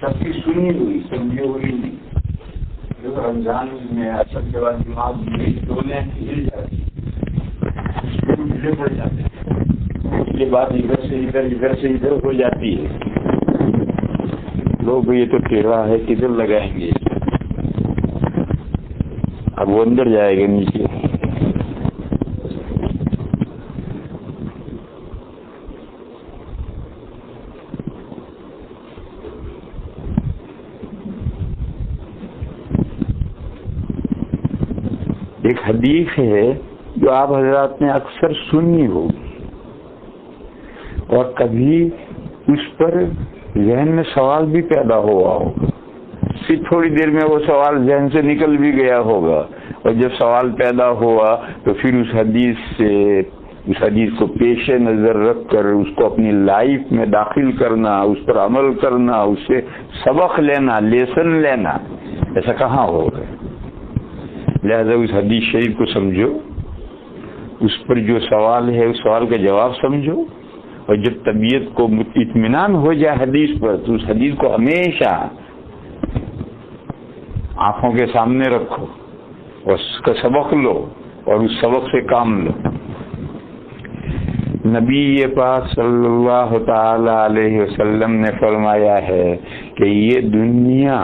تفصیل سنی ہوئی سمجھی ہوئی نہیں. رمضان میں اثر کے بعد دماغ میں ڈولیں ہل جاتی ڈھیلے پڑ جاتے ہیں. یہ بات ادھر سے ادھر ہو جاتی ہے. لوگ یہ تو ٹیڑھا ہے کدھر لگائیں گے. اب وہ اندر جائے گا نیچے. ایک حدیث ہے جو آپ حضرات نے اکثر سنی ہوگی اور کبھی اس پر ذہن میں سوال بھی پیدا ہوا ہوگا. تھوڑی دیر میں وہ سوال ذہن سے نکل بھی گیا ہوگا اور جب سوال پیدا ہوا تو پھر اس حدیث کو پیش نظر رکھ کر اس کو اپنی لائف میں داخل کرنا, اس پر عمل کرنا, اس سے سبق لینا, لیسن لینا, ایسا کہاں ہوگا. لہذا اس حدیث شریف کو سمجھو, اس پر جو سوال ہے اس سوال کا جواب سمجھو, اور جب طبیعت کو اطمینان ہو جائے حدیث پر تو اس حدیث کو ہمیشہ آنکھوں کے سامنے رکھو اور اس کا سبق لو اور اس سبق سے کام لو. نبی پاک صلی اللہ تعالی علیہ وسلم نے فرمایا ہے کہ یہ دنیا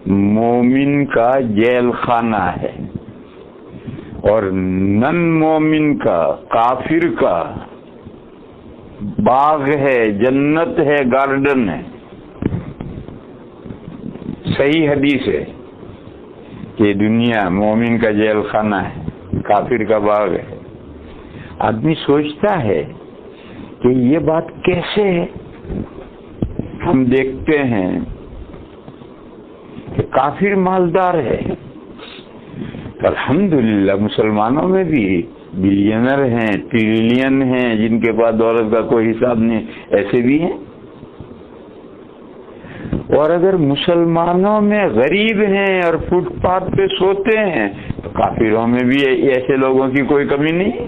مومن کا جیل خانہ ہے اور نن مومن کا, کافر کا باغ ہے, جنت ہے, گارڈن ہے. صحیح حدیث ہے کہ دنیا مومن کا جیل خانہ ہے, کافر کا باغ ہے. آدمی سوچتا ہے کہ یہ بات کیسے ہے. ہم دیکھتے ہیں کہ کافر مالدار ہے. الحمدللہ مسلمانوں میں بھی بلینر ہیں, ٹریلین ہیں, جن کے پاس دولت کا کوئی حساب نہیں, ایسے بھی ہیں. اور اگر مسلمانوں میں غریب ہیں اور فٹ پاتھ پہ سوتے ہیں تو کافروں میں بھی ایسے لوگوں کی کوئی کمی نہیں.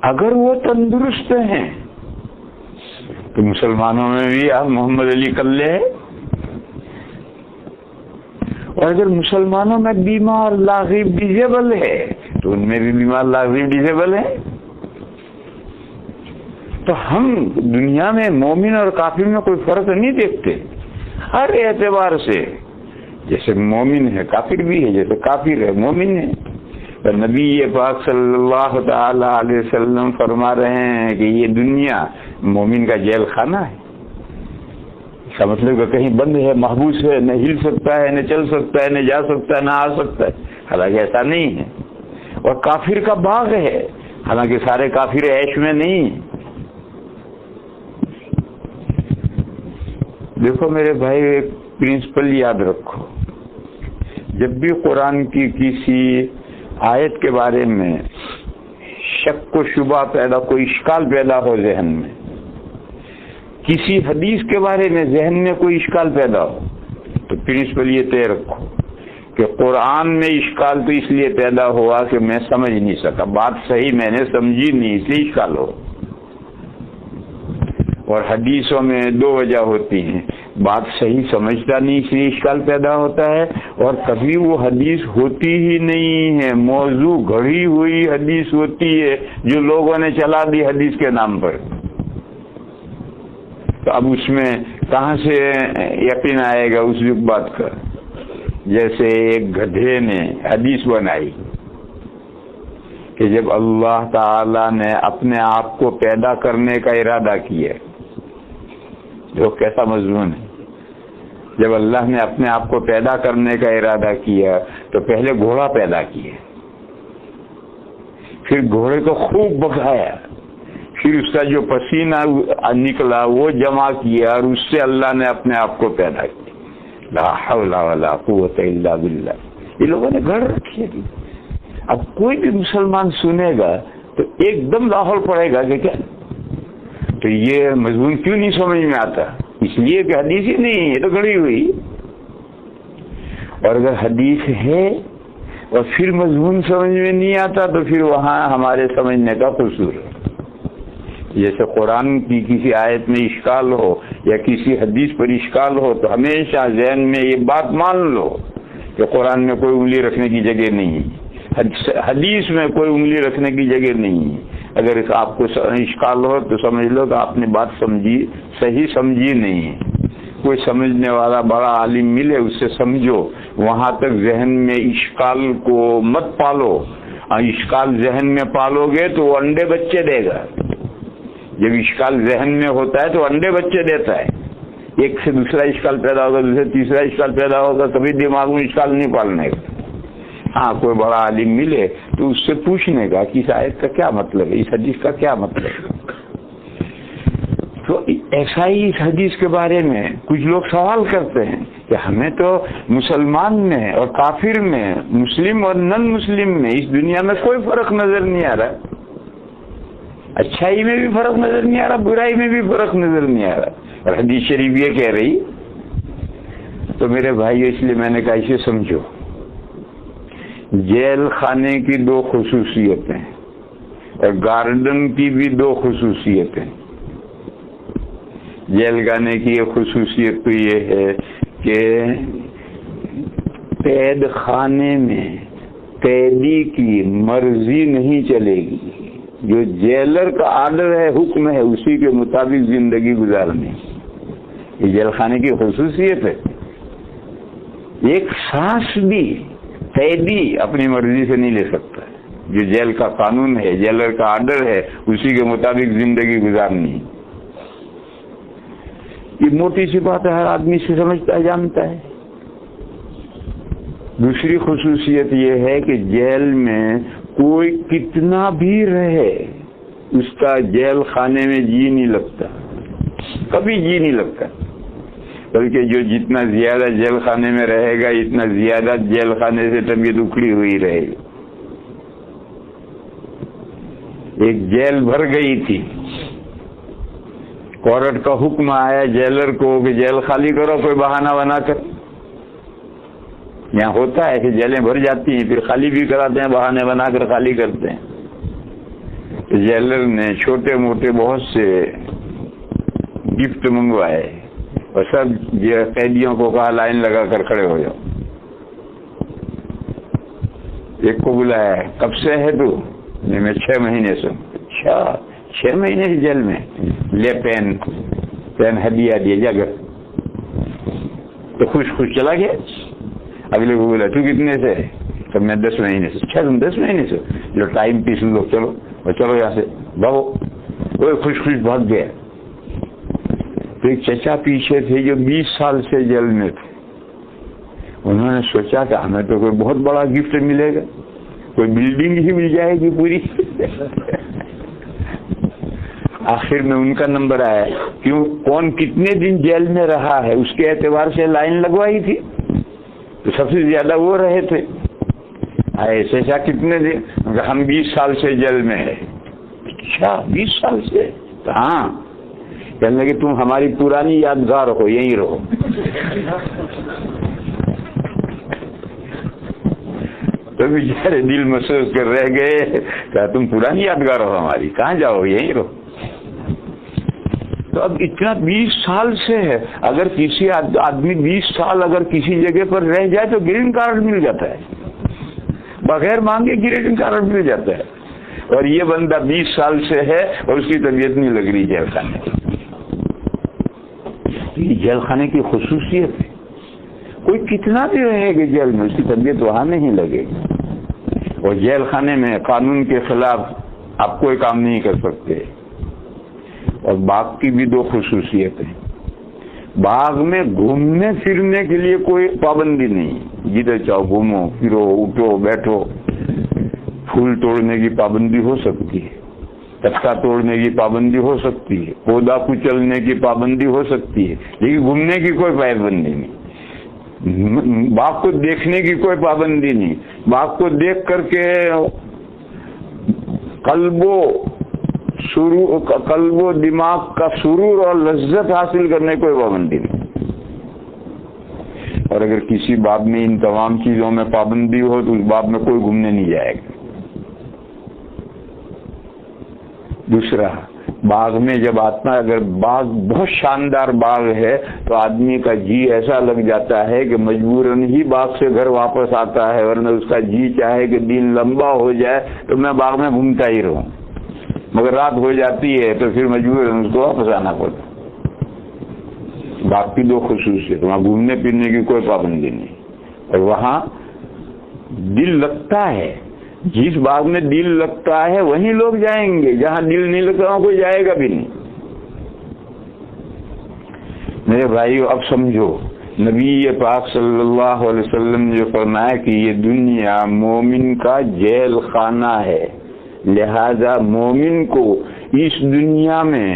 اگر وہ تندرست ہیں تو مسلمانوں میں بھی آپ محمد علی کلے ہے. اور اگر مسلمانوں میں بیمار لاغیب ڈیزیبل ہے تو ان میں بھی بیمار لاغیب ڈیزیبل ہے. تو ہم دنیا میں مومن اور کافر میں کوئی فرق نہیں دیکھتے ہر اعتبار سے. جیسے مومن ہے کافر بھی ہے, جیسے کافر ہے مومن ہے. تو نبی پاک صلی اللہ تعالی علیہ وسلم فرما رہے ہیں کہ یہ دنیا مومن کا جیل خانہ ہے. اس کا مطلب کہ کہیں بند ہے, محبوس ہے, نہ ہل سکتا ہے, نہ چل سکتا ہے, نہ جا سکتا ہے, نہ آ سکتا ہے. حالانکہ ایسا نہیں ہے. اور کافر کا باغ ہے, حالانکہ سارے کافر عیش میں نہیں. دیکھو میرے بھائی, ایک پرنسپل یاد رکھو. جب بھی قرآن کی کسی آیت کے بارے میں شک و شبہ پیدا, کوئی اشکال پیدا ہو ذہن میں, کسی حدیث کے بارے میں ذہن میں کوئی اشکال پیدا ہو, تو پرنسپل یہ طے رکھو کہ قرآن میں اشکال تو اس لیے پیدا ہوا کہ میں سمجھ نہیں سکا, بات صحیح میں نے سمجھی نہیں, اس لیے اشکال ہو. اور حدیثوں میں دو وجہ ہوتی ہیں, بات صحیح سمجھتا نہیں اس لیے اشکال پیدا ہوتا ہے, اور کبھی وہ حدیث ہوتی ہی نہیں ہے, موضوع گھڑی ہوئی حدیث ہوتی ہے جو لوگوں نے چلا دی حدیث کے نام پر. تو اب اس میں کہاں سے یقین آئے گا اس بات کا. جیسے ایک گدھے نے حدیث بنائی کہ جب اللہ تعالی نے اپنے آپ کو پیدا کرنے کا ارادہ کیا, جو کیسا مضمون ہے. جب اللہ نے اپنے آپ کو پیدا کرنے کا ارادہ کیا تو پہلے گھوڑا پیدا کیا, پھر گھوڑے کو خوب بگایا, پھر اس کا جو پسینہ نکلا وہ جمع کیا, اور اس سے اللہ نے اپنے آپ کو پیدا کیا. لا حول ولا قوت الا باللہ. یہ لوگوں نے گھڑ رکھی ہے. اب کوئی بھی مسلمان سنے گا تو ایک دم لاہور پڑے گا کہ کیا, تو یہ مضمون کیوں نہیں سمجھ میں آتا؟ اس لیے کہ حدیث ہی نہیں, یہ تو گھڑی ہوئی. اور اگر حدیث ہے اور پھر مضمون سمجھ میں نہیں آتا تو پھر وہاں ہمارے سمجھنے کا قصور ہے. جیسے قرآن کی کسی آیت میں اشکال ہو یا کسی حدیث پر اشکال ہو تو ہمیشہ ذہن میں یہ بات مان لو کہ قرآن میں کوئی انگلی رکھنے کی جگہ نہیں، حدیث میں کوئی انگلی رکھنے کی جگہ نہیں۔ اگر آپ کو اشکال ہو تو سمجھ لو کہ آپ نے بات سمجھی، صحیح سمجھی نہیں۔ کوئی سمجھنے والا بڑا عالم ملے، اس سے سمجھو، وہاں تک ذہن میں اشکال کو مت پالو۔ اشکال ذہن میں پالو گے تو وہ انڈے بچے دے گا۔ جب اشکال ذہن میں ہوتا ہے تو انڈے بچے دیتا ہے، ایک سے دوسرا اشکال پیدا ہوگا، دوسرے تیسرا اشکال پیدا ہوگا، کبھی دماغ میں اشکال نہیں پالنے کا۔ ہاں کوئی بڑا عالم ملے تو اس سے پوچھنے کا کہ اس آیت کا کیا مطلب ہے، اس حدیث کا کیا مطلب ہے۔ تو ایسا ہی اس حدیث کے بارے میں کچھ لوگ سوال کرتے ہیں کہ ہمیں تو مسلمان میں اور کافر میں، مسلم اور نن مسلم میں اس دنیا میں کوئی فرق نظر نہیں آ رہا، اچھائی میں بھی فرق نظر نہیں آ رہا، برائی میں بھی فرق نظر نہیں آ رہا، اور حدیث شریف یہ کہہ رہی۔ تو میرے بھائی اس لیے میں نے کہا اسے سمجھو، جیل خانے کی دو خصوصیتیں اور گارڈن کی بھی دو خصوصیتیں۔ جیل خانے کی ایک خصوصیت تو یہ ہے کہ قید خانے میں قیدی کی مرضی نہیں چلے گی، جو جیلر کا آرڈر ہے، حکم ہے، اسی کے مطابق زندگی گزارنے، یہ جیل خانے کی خصوصیت ہے۔ ایک سانس بھی قیدی اپنی مرضی سے نہیں لے سکتا، جو جیل کا قانون ہے، جیلر کا آرڈر ہے، اسی کے مطابق زندگی گزارنی۔ یہ موٹی سی بات ہے، ہر آدمی سے سمجھتا ہے، جانتا ہے۔ دوسری خصوصیت یہ ہے کہ جیل میں کوئی کتنا بھی رہے اس کا جیل خانے میں جی نہیں لگتا، کبھی جی نہیں لگتا، بلکہ جو جتنا زیادہ جیل خانے میں رہے گا اتنا زیادہ جیل خانے سے طبیعت اکھڑی ہوئی رہے گی۔ ایک جیل بھر گئی تھی، کورٹ کا حکم آیا جیلر کو کہ جیل خالی کرو کوئی بہانہ بنا کر۔ یہاں ہوتا ہے کہ جیلیں بھر جاتی ہیں پھر خالی بھی کراتے ہیں، بہانے بنا کر خالی کرتے ہیں۔ تو جیلر نے چھوٹے موٹے بہت سے گفٹ منگوائے اور سب قیدیوں کو کہا لائن لگا کر کھڑے ہو جاؤ۔ ایک کو بلایا، کب سے ہے تو؟ میں 6 مہینے سے۔ اچھا 6 مہینے سے جیل میں؟ لے پین ہدیہ دیا جگہ۔ تو خوش چلا گیا۔ اگلے کو بولا تو کتنے سے؟ تب میں 10 مہینے سے۔ اچھا تم 10 مہینے سے؟ لو ٹائم پیس لو، چلو چلو یہاں سے بھاگو۔ وہ خوش بھاگ گیا۔ تو ایک چچا پیچھے تھے جو 20 سال سے جیل میں تھے، انہوں نے سوچا کہ ہمیں تو کوئی بہت بڑا گفٹ ملے گا، کوئی بلڈنگ ہی مل جائے گی پوری۔ آخر میں ان کا نمبر آیا، کیوں کون کتنے دن جیل میں رہا ہے اس کے اعتبار سے لائن لگوائی تھی، تو سب سے زیادہ وہ رہے تھے۔ ایسا کتنے دن؟ ہم 20 سال سے جیل میں ہے۔ اچھا 20 سال سے؟ ہاں۔ کہنے لگے تم ہماری پرانی یادگار ہو، یہیں رہو۔ تو بیچارے دل محسوس کر رہ گئے، کہا تم پرانی یادگار ہو ہماری، کہاں جاؤ، یہیں رہو۔ تو اب اتنا 20 سال سے ہے، اگر کسی آدمی 20 سال اگر کسی جگہ پر رہ جائے تو گرین کارڈ مل جاتا ہے، بغیر مانگے گرین کارڈ مل جاتا ہے۔ اور یہ بندہ 20 سال سے ہے اور اس کی طبیعت نہیں لگ رہی جیل خانے کی۔ یہ جیل خانے کی خصوصیت ہے، کوئی کتنا بھی رہے گا جیل میں اس کی طبیعت وہاں نہیں لگے گی۔ اور جیل خانے میں قانون کے خلاف آپ کوئی کام نہیں کر سکتے۔ اور باغ کی بھی 2 خصوصیتیں، باغ میں گھومنے پھرنے کے لیے کوئی پابندی نہیں، جدھر چاہو گھومو پھرو، اٹھو بیٹھو۔ پھول توڑنے کی پابندی ہو سکتی ہے، پتا توڑنے کی پابندی ہو سکتی ہے، پودا کچلنے کی پابندی ہو سکتی ہے، لیکن گھومنے کی کوئی پابندی نہیں۔ باغ کو دیکھنے کی کوئی پابندی نہیں، باغ کو دیکھ کر کے قلب و دماغ کا سرور اور لذت حاصل کرنے کی کوئی پابندی نہیں۔ اور اگر کسی باب میں ان تمام چیزوں میں پابندی ہو تو اس باب میں کوئی گھومنے نہیں جائے گا۔ دوسرا، باغ میں جب آتا ہے، اگر باغ بہت شاندار باغ ہے تو آدمی کا جی ایسا لگ جاتا ہے کہ مجبوراً ہی باغ سے گھر واپس آتا ہے، ورنہ اس کا جی چاہے کہ دن لمبا ہو جائے تو میں باغ میں گھومتا ہی رہوں، مگر رات ہو جاتی ہے تو پھر مجبوراً اس کو واپس آنا پڑتا۔ باغ کی دو خصوصیت، وہاں گھومنے پھرنے کی کوئی پابندی نہیں، اور وہاں دل لگتا ہے۔ جس باغ میں دل لگتا ہے وہیں لوگ جائیں گے، جہاں دل نہیں لگتا وہاں کوئی جائے گا بھی نہیں۔ میرے بھائیو، اب سمجھو، نبی پاک صلی اللہ علیہ وسلم نے جو فرمایا کہ یہ دنیا مومن کا جیل خانہ ہے، لہذا مومن کو اس دنیا میں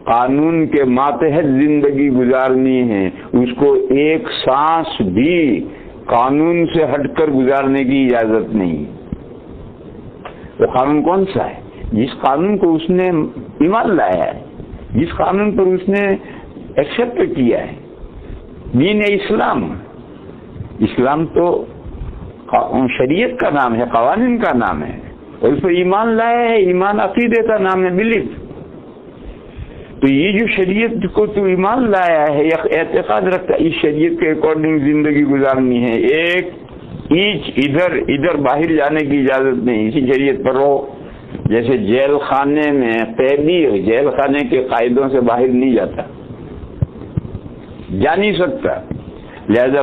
قانون کے ماتحت زندگی گزارنی ہے، اس کو ایک سانس بھی قانون سے ہٹ کر گزارنے کی اجازت نہیں۔ وہ قانون کون سا ہے؟ جس قانون کو اس نے ایمان لایا ہے، جس قانون پر اس نے ایکسپٹ کیا ہے، دین اسلام۔ اسلام تو شریعت کا نام ہے، قوانین کا نام ہے، اور اس پر ایمان لایا ہے۔ ایمان عقیدے کا نام ہے، بلیف۔ تو یہ جو شریعت کو تو ایمان لایا ہے یا اعتقاد رکھتا ہے، اس شریعت کے اکارڈنگ زندگی گزارنی ہے، ایک ایچ ادھر باہر جانے کی اجازت نہیں، اسی شریعت پر رہو۔ جیسے جیل خانے میں قیدی جیل خانے کے قاعدوں سے باہر نہیں جاتا، جا نہیں سکتا، لہذا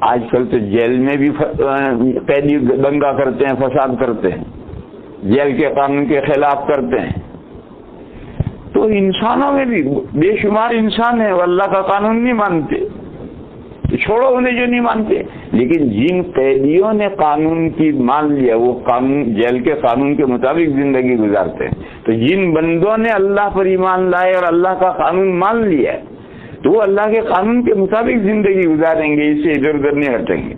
آج کل تو جیل میں بھی قیدی دنگا کرتے ہیں، فساد کرتے ہیں، جیل کے قانون کے خلاف کرتے ہیں۔ تو انسانوں میں بھی بے شمار انسان ہیں وہ اللہ کا قانون نہیں مانتے، چھوڑو انہیں جو نہیں مانتے، لیکن جن قیدیوں نے قانون کی مان لیا وہ قانون جیل کے قانون کے مطابق زندگی گزارتے ہیں۔ تو جن بندوں نے اللہ پر ایمان لائے اور اللہ کا قانون مان لیا تو وہ اللہ کے قانون کے مطابق زندگی گزاریں گے، اس سے ادھر ادھر نہیں ہٹیں گے۔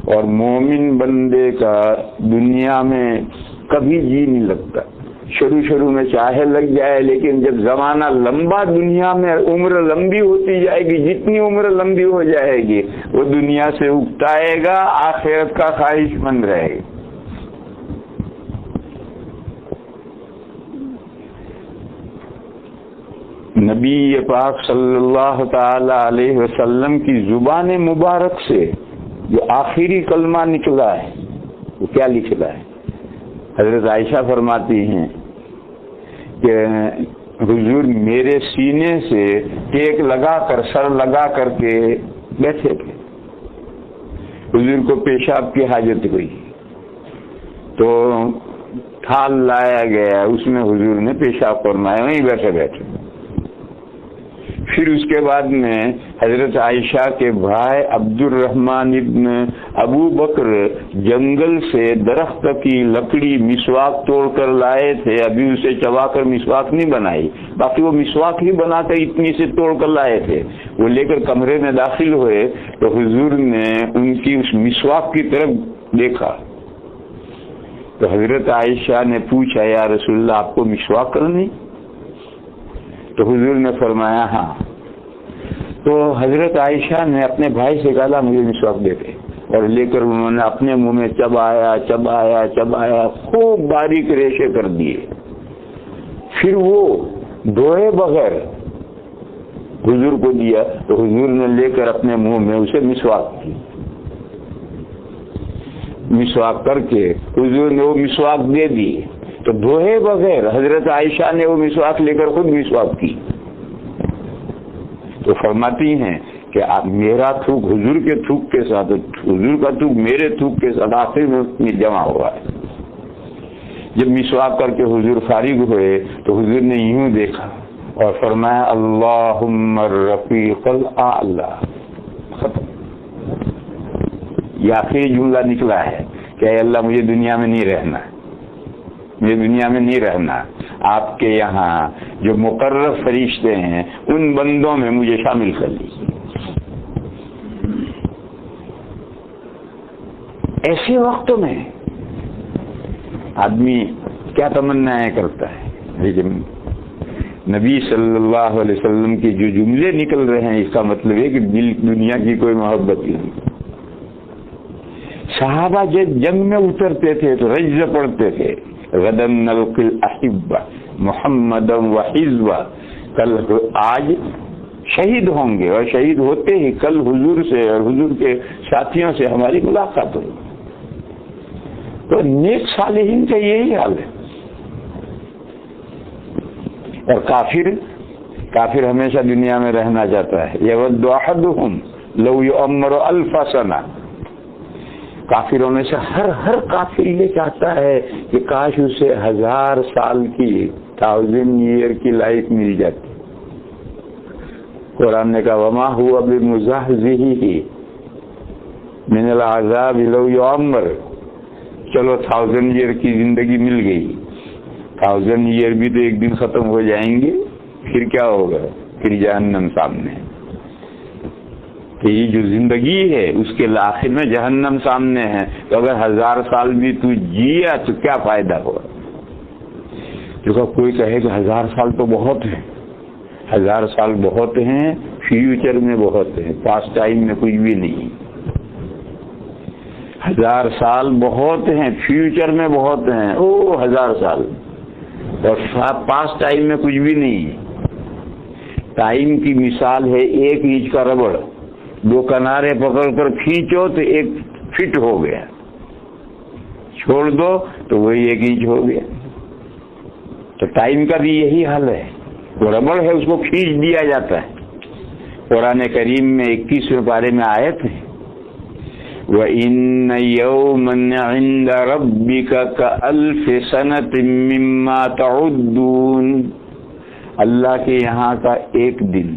اور مومن بندے کا دنیا میں کبھی جی نہیں لگتا، شروع میں چاہے لگ جائے، لیکن جب زمانہ لمبا دنیا میں عمر لمبی ہوتی جائے گی، جتنی عمر لمبی ہو جائے گی وہ دنیا سے اکتائے گا، آخرت کا خواہش مند رہے گا۔ نبی پاک صلی اللہ تعالی علیہ وسلم کی زبان مبارک سے جو آخری کلمہ نکلا ہے وہ کیا نکلا ہے؟ حضرت عائشہ فرماتی ہیں کہ حضور میرے سینے سے ٹیک لگا کر سر لگا کر کے بیٹھے تھے، حضور کو پیشاب کی حاجت ہوئی تو تھال لایا گیا، اس میں حضور نے پیشاب فرمایا وہیں بیٹھے بیٹھے۔ پھر اس کے بعد میں حضرت عائشہ کے بھائی عبد الرحمن ابن ابو بکر جنگل سے درخت کی لکڑی مسواک توڑ کر لائے تھے، ابھی اسے چبا کر مسواک نہیں بنائی، باقی وہ مسواک ہی بنا کر اتنی سے توڑ کر لائے تھے۔ وہ لے کر کمرے میں داخل ہوئے تو حضور نے ان کی اس مسواک کی طرف دیکھا تو حضرت عائشہ نے پوچھا یا رسول اللہ آپ کو مسواک کرنی؟ تو حضور نے فرمایا ہاں۔ تو حضرت عائشہ نے اپنے بھائی سے کہا مجھے مسواک دے دے، اور لے کر انہوں نے اپنے منہ میں چبایا، خوب باریک ریشے کر دیے۔ پھر وہ دھوئے بغیر حضور کو دیا تو حضور نے لے کر اپنے منہ میں اسے مسواک کی، مسواک کر کے حضور نے وہ مسواک دے دی تو دھوئے بغیر حضرت عائشہ نے وہ مسواک لے کر خود مسواک کی۔ تو فرماتی ہیں کہ میرا تھوک حضور کے تھوک کے ساتھ، حضور کا تھوک میرے تھوک کے ساتھ آخر میں جمع ہوا ہے۔ جب مسواک کر کے حضور فارغ ہوئے تو حضور نے یوں دیکھا اور فرمایا اللہم الرفیق الاعلی، ختم۔ یہ آخری جملہ نکلا ہے کہ اے اللہ مجھے دنیا میں نہیں رہنا، مجھے دنیا میں نہیں رہنا، آپ کے یہاں جو مقرر فرشتے ہیں ان بندوں میں مجھے شامل کر لیجیے۔ ایسے وقتوں میں آدمی کیا تمنائیں کرتا ہے، لیکن نبی صلی اللہ علیہ وسلم کے جو جملے نکل رہے ہیں اس کا مطلب ہے کہ دل دنیا کی کوئی محبت نہیں۔ صحابہ جب جنگ میں اترتے تھے تو رجز پڑھتے تھے غدن نلقی الاحبہ، محمدا وحزبا، کل آج شہید ہوں گے اور شہید ہوتے ہی کل حضور سے اور حضور کے ساتھیوں سے ہماری ملاقات ہوگی۔ تو نیک صالحین کا یہی حال ہے۔ اور کافر ہمیشہ دنیا میں رہنا چاہتا ہے۔ یود احدہم لو یعمر الف سنہ، کافروں میں سے ہر کافر یہ چاہتا ہے کہ کاش اسے 1000 سال کی 1000 ایئر کی لائف مل جاتی۔ قرآن نے کہا وما ہوا بمزحزحہ من العذاب لو یعمر، چلو 1000 ایئر کی زندگی مل گئی، 1000 ایئر بھی تو ایک دن ختم ہو جائیں گے، پھر کیا ہوگا؟ پھر جہنم سامنے ہے۔ کہ یہ جو زندگی ہے اس کے آخر میں جہنم سامنے ہے، تو اگر 1000 سال بھی تو جیا تو کیا فائدہ ہوا؟ کیونکہ کوئی کہے کہ 1000 سال تو بہت ہیں، 1000 سال بہت ہیں، فیوچر میں بہت ہیں، پاسٹ ٹائم میں کچھ بھی نہیں۔ 1000 سال بہت ہیں، فیوچر میں بہت ہیں، 1000 سال، اور پاسٹ ٹائم میں کچھ بھی نہیں۔ ٹائم کی مثال ہے 1 انچ کا ربڑ، 2 کنارے پکڑ کر کھینچو تو 1 فٹ ہو گیا، چھوڑ دو تو وہی 1 انچ ہو گیا۔ تو ٹائم کا بھی یہی حال ہے، وہ ربڑ ہے، اس کو کھینچ دیا جاتا ہے۔ قرآن کریم میں 21ویں پارے میں آیت ہے وَإِنَّ يَوْمًا عِندَ رَبِّكَ كَأَلْفِ سَنَةٍ مِّمَّا تَعُدُّونَ، اللہ کے یہاں کا ایک دن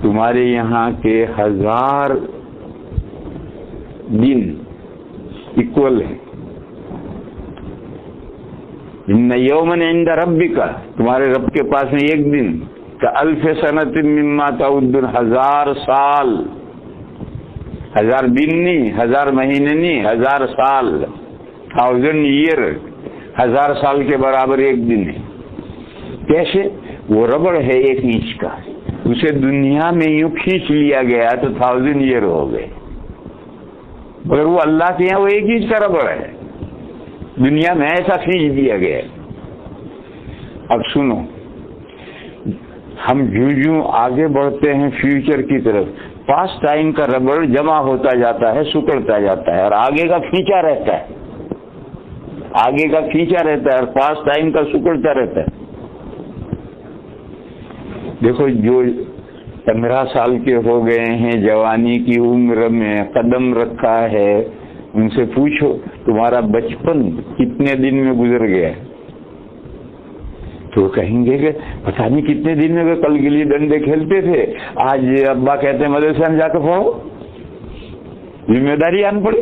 تمہارے یہاں کے 1000 دن ایکول ہے۔ ان یومن عند ربک، تمہارے رب کے پاس میں ایک دن کالف سنۃ مما تعدون، 1000 سال، 1000 دن نہیں، 1000 مہینے نہیں، 1000 سال، 1000 ایئر، 1000 سال کے برابر ایک دن ہے۔ کیسے؟ وہ ربڑ ہے 1 انچ کا، اسے دنیا میں یوں کھینچ لیا گیا تو 1000 ایئر ہو گئے، مگر وہ اللہ کے یہاں وہ 1 انچ کا ربڑ ہے، دنیا میں ایسا کھینچ دیا گیا۔ اب سنو، ہم جو آگے بڑھتے ہیں فیوچر کی طرف، پاسٹ ٹائم کا ربڑ جمع ہوتا جاتا ہے، سکڑتا جاتا ہے، اور آگے کا کھینچا رہتا ہے، آگے کا کھینچا رہتا ہے، اور پاسٹ ٹائم کا سکڑتا رہتا ہے۔ دیکھو جو 15 سال کے ہو گئے ہیں، جوانی کی عمر میں قدم رکھا ہے، ان سے پوچھو تمہارا بچپن کتنے دن میں گزر گیا، تو کہیں گے کہ پتہ نہیں کتنے دن میں، کل گلی ڈنڈے کھیلتے تھے، آج ابا کہتے ہیں مدرسے میں جا کے پڑھو، ذمہ داری آن پڑی۔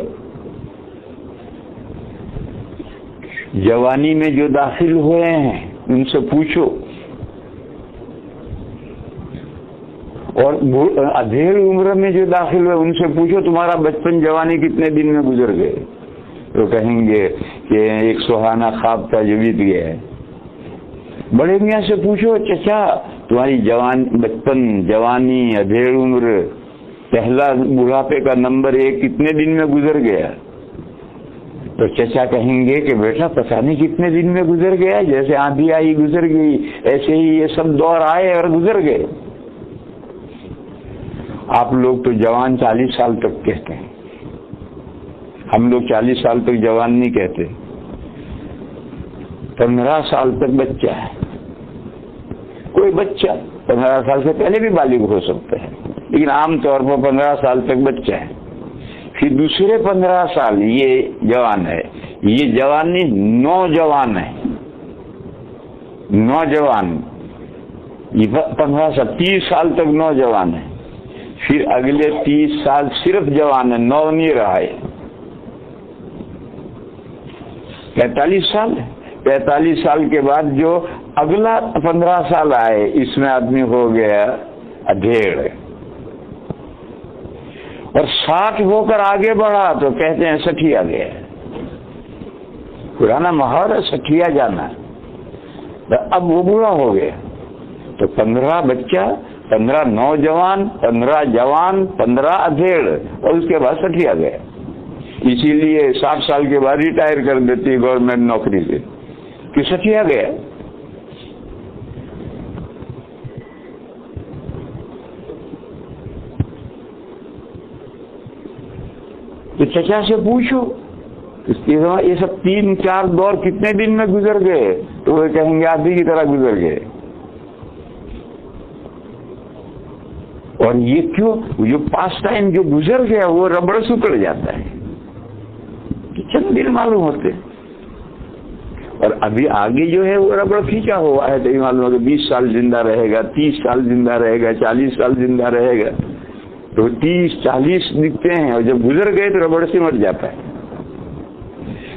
جوانی میں جو داخل ہوئے ہیں ان سے پوچھو، اور ادھیڑ عمر میں جو داخل ہوئے ان سے پوچھو تمہارا بچپن جوانی کتنے دن میں گزر گئے، تو کہیں گے کہ ایک سہانا خواب تھا جو بیت گیا ہے۔ بڑے میاں سے پوچھو چچا تمہاری بچپن، جوانی، ادھیڑ عمر، پہلا بڑھاپے کا نمبر 1 کتنے دن میں گزر گیا، تو چچا کہیں گے کہ بیٹا پتہ نہیں کتنے دن میں گزر گیا، جیسے آندھی آئی گزر گئی، ایسے ہی یہ سب دور آئے اور گزر گئے۔ آپ لوگ تو جوان 40 سال تک کہتے ہیں، ہم لوگ 40 سال تک جوان نہیں کہتے، 15 سال تک بچہ ہے۔ کوئی بچہ 15 سال سے پہلے بھی بالغ ہو سکتا ہے، لیکن عام طور پر 15 سال تک بچہ ہے۔ پھر دوسرے 15 سال یہ جوان ہے، یہ جوانی نوجوان ہے، نوجوان، یہ 15 سال 30 سال تک نوجوان ہے، پھر اگلے 30 سال صرف جوان ہے، نو نہیں رہا ہے، 45 سال ہے۔ 45 سال کے بعد جو اگلا 15 سال آئے اس میں آدمی ہو گیا ادھیڑ، اور 60 ہو کر آگے بڑھا تو کہتے ہیں سٹھیا گیا، پرانا محاورہ سٹھیا جانا، اب وہ بوڑھا ہو گیا، تو 15 بچہ، 15 نوجوان، 15 جوان، 15 ادھیڑ، اور اس کے بعد سٹھیا گیا۔ اسی لیے 60 سال کے بعد ریٹائر کر دیتی گورنمنٹ نوکری سے کہ سٹھیا گیا۔ تو چچا سے پوچھو یہ سب 3-4 دور کتنے دن میں گزر گئے؟ تو وہ کہیں گے آدھی کی طرح گزر گئے. اور یہ کیوں؟ جو پاس ٹائم جو گزر گیا وہ ربڑ سے اتر جاتا ہے، چند دن معلوم ہوتے. اور ابھی آگے جو ہے وہ ربڑ کھینچا ہوا ہے، تو یہ معلوم ہوگا 20 سال زندہ رہے گا، 30 سال زندہ رہے گا، 40 سال زندہ رہے گا. تو 30-40 دکھتے ہیں، اور جب گزر گئے تو ربڑ سے مر جاتا ہے.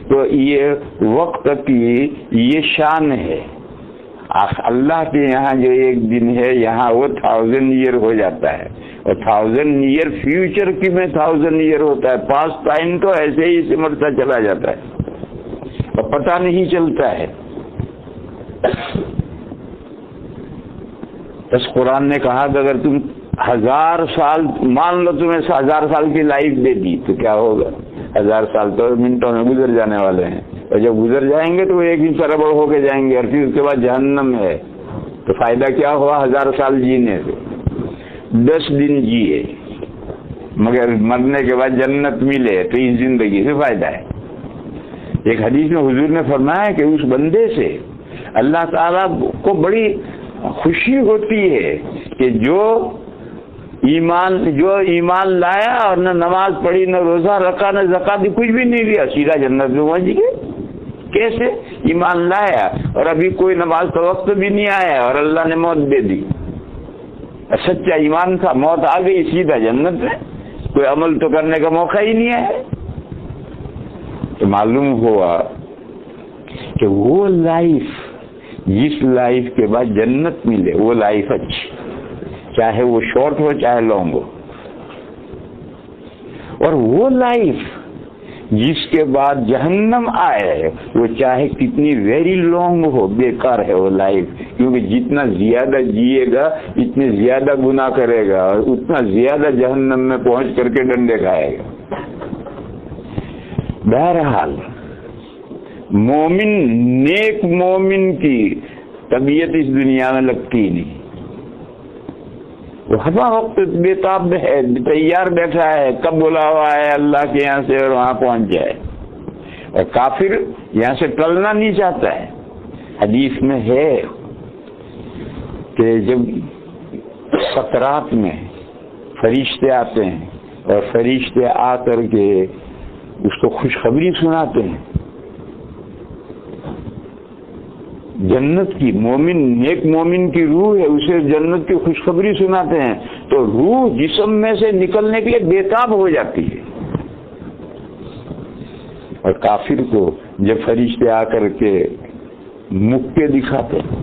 تو یہ وقت کی یہ شان ہے. اللہ کے یہاں جو ایک دن ہے یہاں وہ 1000 ایئر ہو جاتا ہے، اور 1000 ایئر فیوچر کی میں 1000 ایئر ہوتا ہے. پاس ٹائم تو ایسے ہی سمرتا چلا جاتا ہے اور پتہ نہیں چلتا ہے. بس قرآن نے کہا کہ اگر تم 1000 سال مان لو تمہیں 1000 سال کی لائف دے دی تو کیا ہوگا؟ 1000 سال تو منٹوں میں گزر جانے والے ہیں، اور جب گزر جائیں گے تو وہ ایک ہی ربڑ ہو کے جائیں گے، اور پھر اس کے بعد جہنم ہے. تو فائدہ کیا ہوا 1000 سال جینے سے؟ 10 دن جیے مگر مرنے کے بعد جنت ملے تو اس زندگی سے فائدہ ہے. ایک حدیث میں حضور نے فرمایا کہ اس بندے سے اللہ تعالیٰ کو بڑی خوشی ہوتی ہے کہ جو ایمان لایا اور نہ نماز پڑھی، نہ روزہ رکھا، نہ زکات دی، کچھ بھی نہیں دیا، سیدھا جنت میں پہنچ گئے. کیسے؟ ایمان لایا اور ابھی کوئی نماز کا وقت بھی نہیں آیا اور اللہ نے موت دے دی. سچا ایمان تھا، موت آ گئی، سیدھا جنت میں، کوئی عمل تو کرنے کا موقع ہی نہیں ہے. تو معلوم ہوا کہ وہ لائف جس لائف کے بعد جنت ملے وہ لائف اچھی، چاہے وہ شارٹ ہو چاہے لانگ ہو. اور وہ لائف جس کے بعد جہنم آئے وہ چاہے کتنی ویری لانگ ہو، بیکار ہے وہ لائف. کیونکہ جتنا زیادہ جیے گا اتنے زیادہ گناہ کرے گا اور اتنا زیادہ جہنم میں پہنچ کر کے ڈنڈے کھائے گا. بہرحال مومن، نیک مومن کی طبیعت اس دنیا میں لگتی ہی نہیں، وہ ہر وقت بےتاب ہے، تیار بیٹھا ہے کب بلاوا ہے اللہ کے یہاں سے اور وہاں پہنچ جائے. اور کافر یہاں سے ٹلنا نہیں چاہتا ہے. حدیث میں ہے کہ جب سکرات میں فرشتے آتے ہیں اور فرشتے آ کر کے اس کو خوشخبری سناتے ہیں جنت کی، مومن نیک مومن کی روح ہے اسے جنت کی خوشخبری سناتے ہیں تو روح جسم میں سے نکلنے کے لیے بےتاب ہو جاتی ہے. اور کافر کو جب فرشتے آ کر کے مکے دکھاتے ہیں،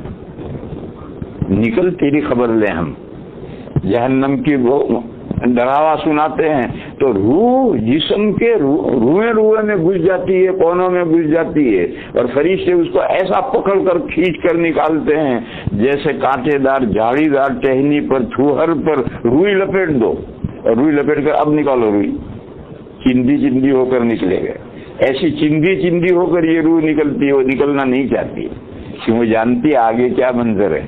نکل تیری خبر لیں ہم، جہنم کی وہ ڈراوا سناتے ہیں تو روح جسم کے روئے میں گھس جاتی ہے، کونوں میں گھس جاتی ہے. اور فرشتے اس کو ایسا پکڑ کر کھینچ کر نکالتے ہیں جیسے کانٹے دار جھاڑی دار ٹہنی پر چھوہر پر روئی لپیٹ دو، اور روئی لپیٹ کر اب نکالو، روئی چندی چندی ہو کر نکلے گا. ایسی چندی چندی ہو کر یہ روح نکلتی ہے، وہ نکلنا نہیں چاہتی کیوں وہ جانتی ہے آگے کیا منظر ہے.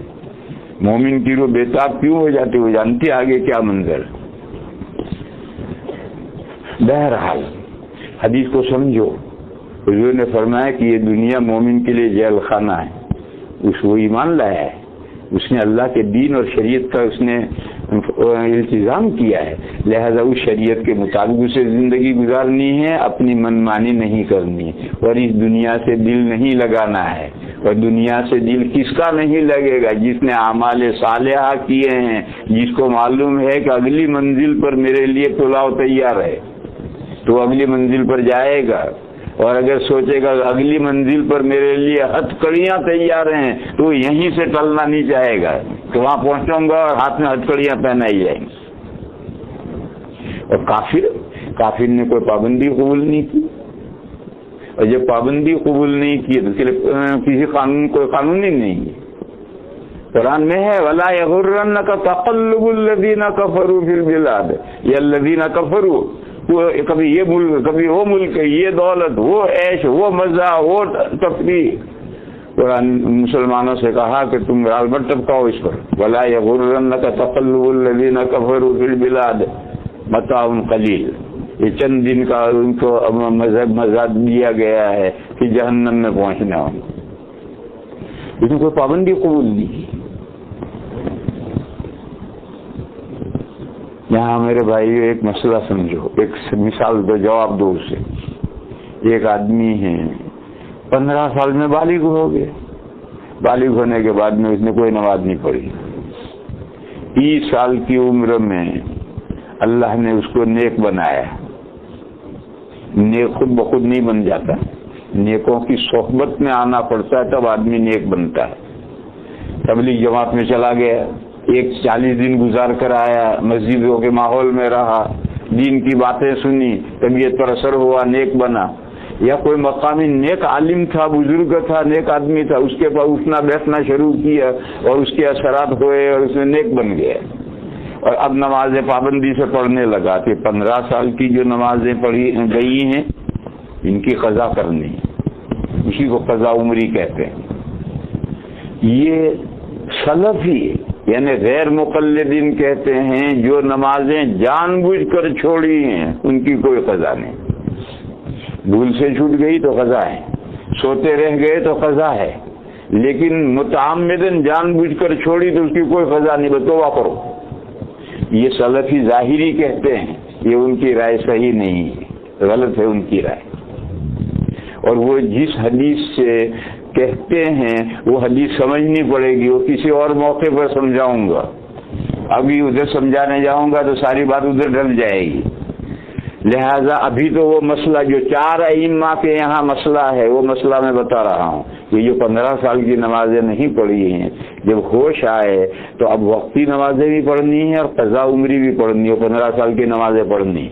مومن کی روح بےتاب کیوں ہو جاتی ہے؟ وہ جانتی ہے آگے کیا منظر ہے. بہرحال حدیث کو سمجھو. حضور نے فرمایا کہ یہ دنیا مومن کے لیے جیل خانہ ہے. اس وہ ایمان لایا ہے، اس نے اللہ کے دین اور شریعت کا اس نے التزام کیا ہے، لہذا اس شریعت کے مطابق اسے زندگی گزارنی ہے، اپنی منمانی نہیں کرنی ہے، اور اس دنیا سے دل نہیں لگانا ہے. اور دنیا سے دل کس کا نہیں لگے گا؟ جس نے اعمال صالحہ کیے ہیں، جس کو معلوم ہے کہ اگلی منزل پر میرے لیے پلاؤ تیار ہے تو اگلی منزل پر جائے گا. اور اگر سوچے گا اگلی منزل پر میرے لیے ہتھ کڑیاں تیار ہیں تو یہیں سے ٹلنا نہیں چاہے گا کہ وہاں پہنچوں گا اور ہاتھ میں ہتھ کڑیاں پہنائی جائیں گی. اور کافر نے کوئی پابندی قبول نہیں کی، اور جب پابندی قبول نہیں کی تو کسی کوئی قانون ہی نہیں ہے. قرآن میں ہے وَلَا يَغُرَّنَّكَ تَقَلُّبُ الَّذِينَ كَفَرُوا فِي الْبِلَادِ، یہ الَّذِينَ كَفَرُوا، کبھی یہ ملک کبھی وہ ملک، یہ دولت وہ عیش وہ مزہ وہ تفریح. قرآن مسلمانوں سے کہا کہ تم رال مت ٹپکاؤ اس پر. وَلَا يَغُرَّنَّكَ تَقَلُّبُ الَّذِينَ كَفَرُوا فِي الْبِلَادِ مَتَاعٌ قَلِيلٌ، یہ چند دن کا ان کو مزاج دیا گیا ہے کہ جہنم میں پہنچنا ہو، لیکن کوئی پابندی قبول نہیں کی۔ یہاں میرے بھائی ایک مسئلہ سمجھو، ایک مثال دو، جواب دو اسے۔ ایک آدمی ہے 15 سال میں بالغ ہو گئے، بالغ ہونے کے بعد میں اس نے کوئی نماز نہیں پڑھی۔ 30 سال کی عمر میں اللہ نے اس کو نیک بنایا۔ نیک خود بخود نہیں بن جاتا، نیکوں کی صحبت میں آنا پڑتا ہے تب آدمی نیک بنتا ہے۔ تبلیغ جماعت میں چلا گیا، 40 دن گزار کر آیا، مسجدوں کے ماحول میں رہا، دین کی باتیں سنی، طبیعت پر اثر ہوا، نیک بنا۔ یا کوئی مقامی نیک عالم تھا، بزرگ تھا، نیک آدمی تھا، اس کے پاس اٹھنا بیٹھنا شروع کیا اور اس کے اثرات ہوئے اور اس میں نیک بن گیا، اور اب نمازیں پابندی سے پڑھنے لگا کہ 15 سال کی جو نمازیں پڑھی گئی ہیں ان کی قضا کرنی، اسی کو قضا عمری کہتے ہیں۔ یہ سلفی یعنی غیر مقلدین کہتے ہیں جو نمازیں جان بوجھ کر چھوڑی ہیں ان کی کوئی قضا نہیں، بھول سے چھوٹ گئی تو قضا ہے، سوتے رہ گئے تو قضا ہے، لیکن متعمدن جان بوجھ کر چھوڑی تو اس کی کوئی قضا نہیں، بس توبہ کرو۔ یہ سلفی ظاہری کہتے ہیں، یہ ان کی رائے صحیح نہیں ہے، غلط ہے ان کی رائے۔ اور وہ جس حدیث سے کہتے ہیں وہ حدیث سمجھنی پڑے گی، وہ کسی اور موقع پر سمجھاؤں گا، ابھی ادھر سمجھانے جاؤں گا تو ساری بات ادھر ڈل جائے گی۔ لہذا ابھی تو وہ مسئلہ جو 4 ائمہ کے یہاں مسئلہ ہے وہ مسئلہ میں بتا رہا ہوں کہ جو 15 سال کی نمازیں نہیں پڑھی ہیں، جب ہوش آئے تو اب وقتی نمازیں بھی پڑھنی ہیں اور قضا عمری بھی پڑھنی ہے، 15 سال کی نمازیں پڑھنی۔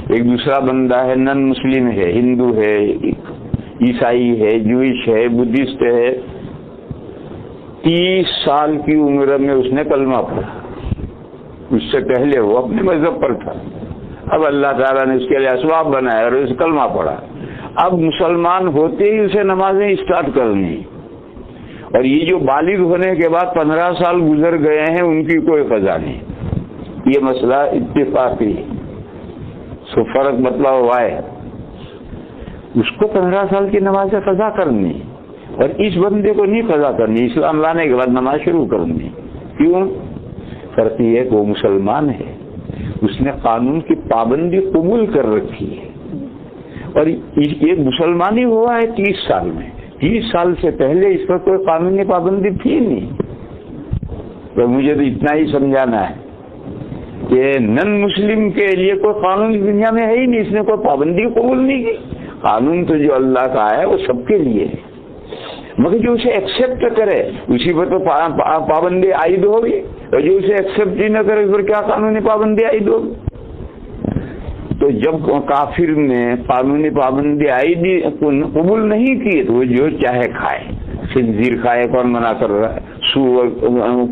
ایک دوسرا بندہ ہے نن مسلم ہے، ہندو ہے، عیسائی ہے، جوئش ہے، بدھسٹ ہے، 30 سال کی عمر میں اس نے کلمہ پڑھا، اس سے پہلے وہ اپنے مذہب پر تھا، اب اللہ تعالیٰ نے اس کے لیے اسباب بنایا اور اس کلمہ پڑھا، اب مسلمان ہوتے ہی اسے نمازیں اسٹارٹ کرنی، اور یہ جو بالغ ہونے کے بعد 15 سال گزر گئے ہیں ان کی کوئی قضا نہیں۔ یہ مسئلہ اتفاقی سو فرق مطلب ہوا ہے، اس کو 15 سال کی نمازیں قضا کرنی اور اس بندے کو نہیں قضا کرنی، اسلام لانے کے بعد نماز شروع کرنی۔ کیوں؟ فرق یہ ہے کہ وہ مسلمان ہے، اس نے قانون کی پابندی قبول کر رکھی ہے، اور یہ مسلمانی ہوا ہے 30 سال میں، 30 سال سے پہلے اس پر کوئی قانونی پابندی تھی نہیں۔ تو مجھے تو اتنا ہی سمجھانا ہے کہ نن مسلم کے لیے کوئی قانون دنیا میں ہے ہی نہیں، اس نے کوئی پابندی قبول نہیں کی۔ قانون تو جو اللہ کا ہے وہ سب کے لیے ہے، مگر جو اسے ایکسپٹ کرے اسی پر تو پابندی عائد ہوگی، اور جو اسے ایکسپٹ ہی نہ کرے اس پر کیا قانونی پابندی عائد ہوگی؟ تو جب کافر نے قانونی پابندی عائد قبول نہیں کی تو وہ جو چاہے کھائے، خنزیر کھائے کون منع کر رہا ہے، سور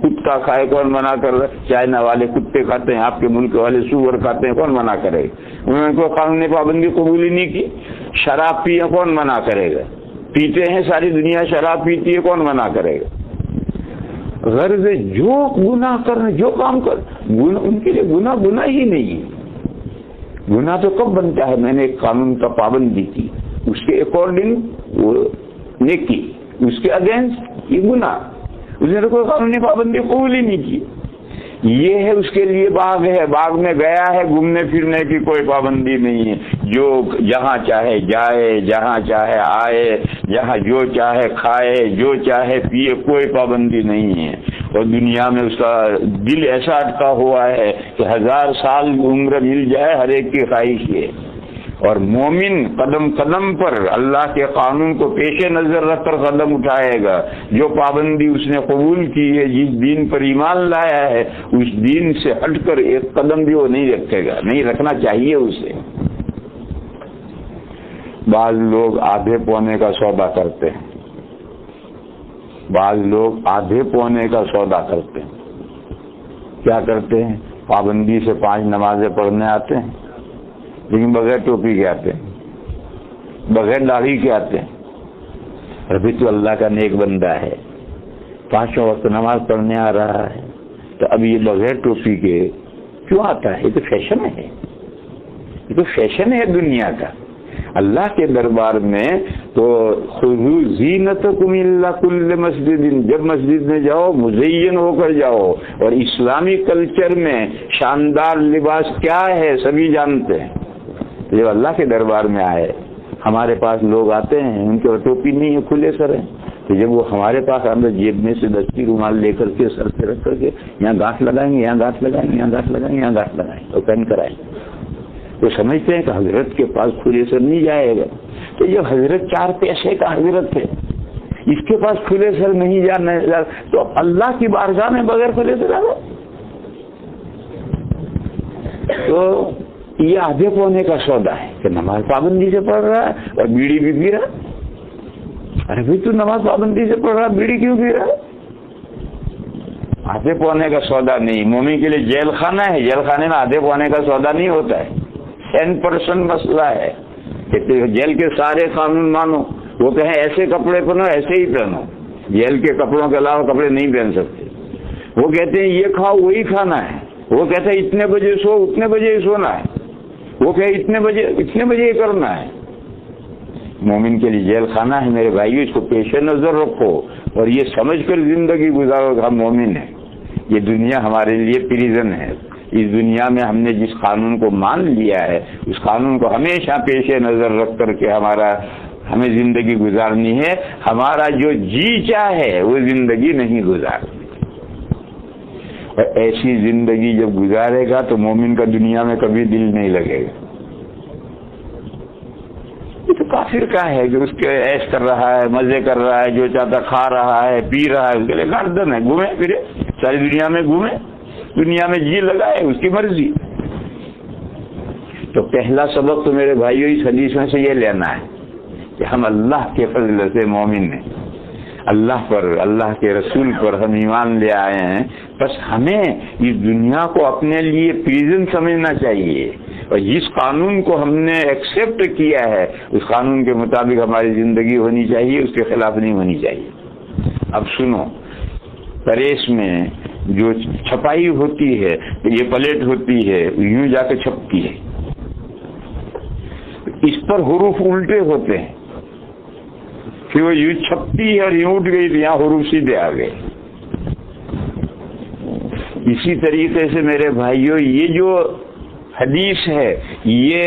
کتا کھائے کون منع کر رہا ہے، چائنا والے کتے کھاتے ہیں، آپ کے ملک والے سور کھاتے ہیں، کون منع کرے گا؟ انہوں نے کوئی قانونی پابندی قبول ہی نہیں کی۔ شراب پیے کون منع کرے گا؟ پیتے ہیں، ساری دنیا شراب پیتی ہے، کون منع کرے گا؟ غرض جو گناہ کرنا، جو کام کر ان کے لیے گناہ ہی نہیں ہے۔ گناہ تو کب بنتا ہے؟ میں نے ایک قانون کا پابندی کی، اس کے اکارڈنگ وہ نیکی، اس کے اگینسٹ یہ گناہ، اس نے تو کوئی قانونی پابندی قبول ہی نہیں کی۔ یہ ہے اس کے لیے باغ ہے، باغ میں گیا ہے، گھومنے پھرنے کی کوئی پابندی نہیں ہے، جو جہاں چاہے جائے، جہاں چاہے آئے، جہاں جو چاہے کھائے، جو چاہے پیے، کوئی پابندی نہیں ہے۔ اور دنیا میں اس کا دل ایسا اٹکا ہوا ہے کہ 1000 سال عمر مل جائے ہر ایک کی خواہش ہے۔ اور مومن قدم قدم پر اللہ کے قانون کو پیش نظر رکھ کر قدم اٹھائے گا، جو پابندی اس نے قبول کی ہے، جس دین پر ایمان لایا ہے، اس دین سے ہٹ کر ایک قدم بھی وہ نہیں رکھے گا، نہیں رکھنا چاہیے اسے۔ بعض لوگ آدھے پونے کا سودا کرتے ہیں، بعض لوگ آدھے پونے کا سودا کرتے ہیں۔ کیا کرتے ہیں؟ پابندی سے 5 نمازیں پڑھنے آتے ہیں، لیکن بغیر ٹوپی کے آتے ہیں، بغیر داڑھی کے آتے ہیں۔ ابھی تو اللہ کا نیک بندہ ہے، 5 وقت نماز پڑھنے آ رہا ہے، تو اب یہ بغیر ٹوپی کے کیوں آتا ہے؟ یہ تو فیشن ہے، یہ تو فیشن ہے دنیا کا. اللہ کے دربار میں تو خذوا زینتکم الی کل مسجد، جب مسجد میں جاؤ مزین ہو کر جاؤ. اور اسلامی کلچر میں شاندار لباس کیا ہے سبھی جانتے ہیں. جب اللہ کے دربار میں آئے، ہمارے پاس لوگ آتے ہیں ان کے ٹوپی نہیں ہے، کھلے سر ہیں، تو جب وہ ہمارے پاس اندر جیب میں سے دستی رومال لے کر کے سر پہ رکھ کر کے یہاں گاٹھ لگائیں گے، یہاں گاٹھ لگائیں گے، یہاں گاٹھ لگائیں گے، یہاں گاٹھ لگائیں گے، تو پہن کر آئیں. تو سمجھتے ہیں کہ حضرت کے پاس کھلے سر نہیں جائے گا. تو یہ حضرت 4 پیسے کا حضرت ہے، اس کے پاس کھلے سر نہیں جانا ہے، تو اللہ کی بارگاہ میں بغیر کھلے سر آئے. تو یہ آدھے پونے کا سودا ہے کہ نماز پابندی سے پڑھ رہا ہے اور بیڑی بھی پی رہا. ارے بھائی تو نماز پابندی سے پڑھ رہا، بیڑی کیوں پی رہا؟ آدھے پونے کا سودا نہیں. مومن کے لیے جیل خانہ ہے، جیل خانے میں آدھے پونے کا سودا نہیں ہوتا ہے. 10% مسئلہ ہے کہ جیل کے سارے قانون مانو. وہ کہیں ایسے کپڑے پہنو، ایسے ہی پہنو، جیل کے کپڑوں کے علاوہ کپڑے نہیں پہن سکتے. وہ کہتے ہیں یہ کھاؤ وہی کھانا ہے. وہ کہتے ہیں اتنے بجے سو، اتنے بجے ہی سونا ہے. وہ کہ اتنے بجے ہی کرنا ہے. مومن کے لیے جیل خانہ ہے میرے بھائیو، اس کو پیش نظر رکھو اور یہ سمجھ کر زندگی گزارو کہ ہم مومن ہیں. یہ دنیا ہمارے لیے پریزن ہے. اس دنیا میں ہم نے جس قانون کو مان لیا ہے اس قانون کو ہمیشہ پیش نظر رکھ کر کے ہمیں زندگی گزارنی ہے. ہمارا جو جی چاہے وہ زندگی نہیں گزارنی. اور ایسی زندگی جب گزارے گا تو مومن کا دنیا میں کبھی دل نہیں لگے گا. یہ تو کافر کا ہے کہ اس کے عیش کر رہا ہے، مزے کر رہا ہے، جو چاہتا کھا رہا ہے، پی رہا ہے، اس کے لیے گردن ہے، گھومے پھرے ساری دنیا میں گھومے، دنیا میں جی لگائے، اس کی مرضی. تو پہلا سبق تو میرے بھائیوں اس حدیث میں سے یہ لینا ہے کہ ہم اللہ کے فضل سے مومن ہیں. اللہ پر، اللہ کے رسول پر ہم ایمان لے آئے ہیں. بس ہمیں اس دنیا کو اپنے لیے پریزن سمجھنا چاہیے اور جس قانون کو ہم نے ایکسیپٹ کیا ہے اس قانون کے مطابق ہماری زندگی ہونی چاہیے، اس کے خلاف نہیں ہونی چاہیے. اب سنو، پریس میں جو چھپائی ہوتی ہے یہ پلیٹ ہوتی ہے، یوں جا کے چھپتی ہے، اس پر حروف الٹے ہوتے ہیں، پھر وہ یوں چھپتی ہے اور یوں اٹھ گئی تو یہاں حروف سیدھے آ گئے. اسی طریقے سے میرے بھائیوں یہ جو حدیث ہے یہ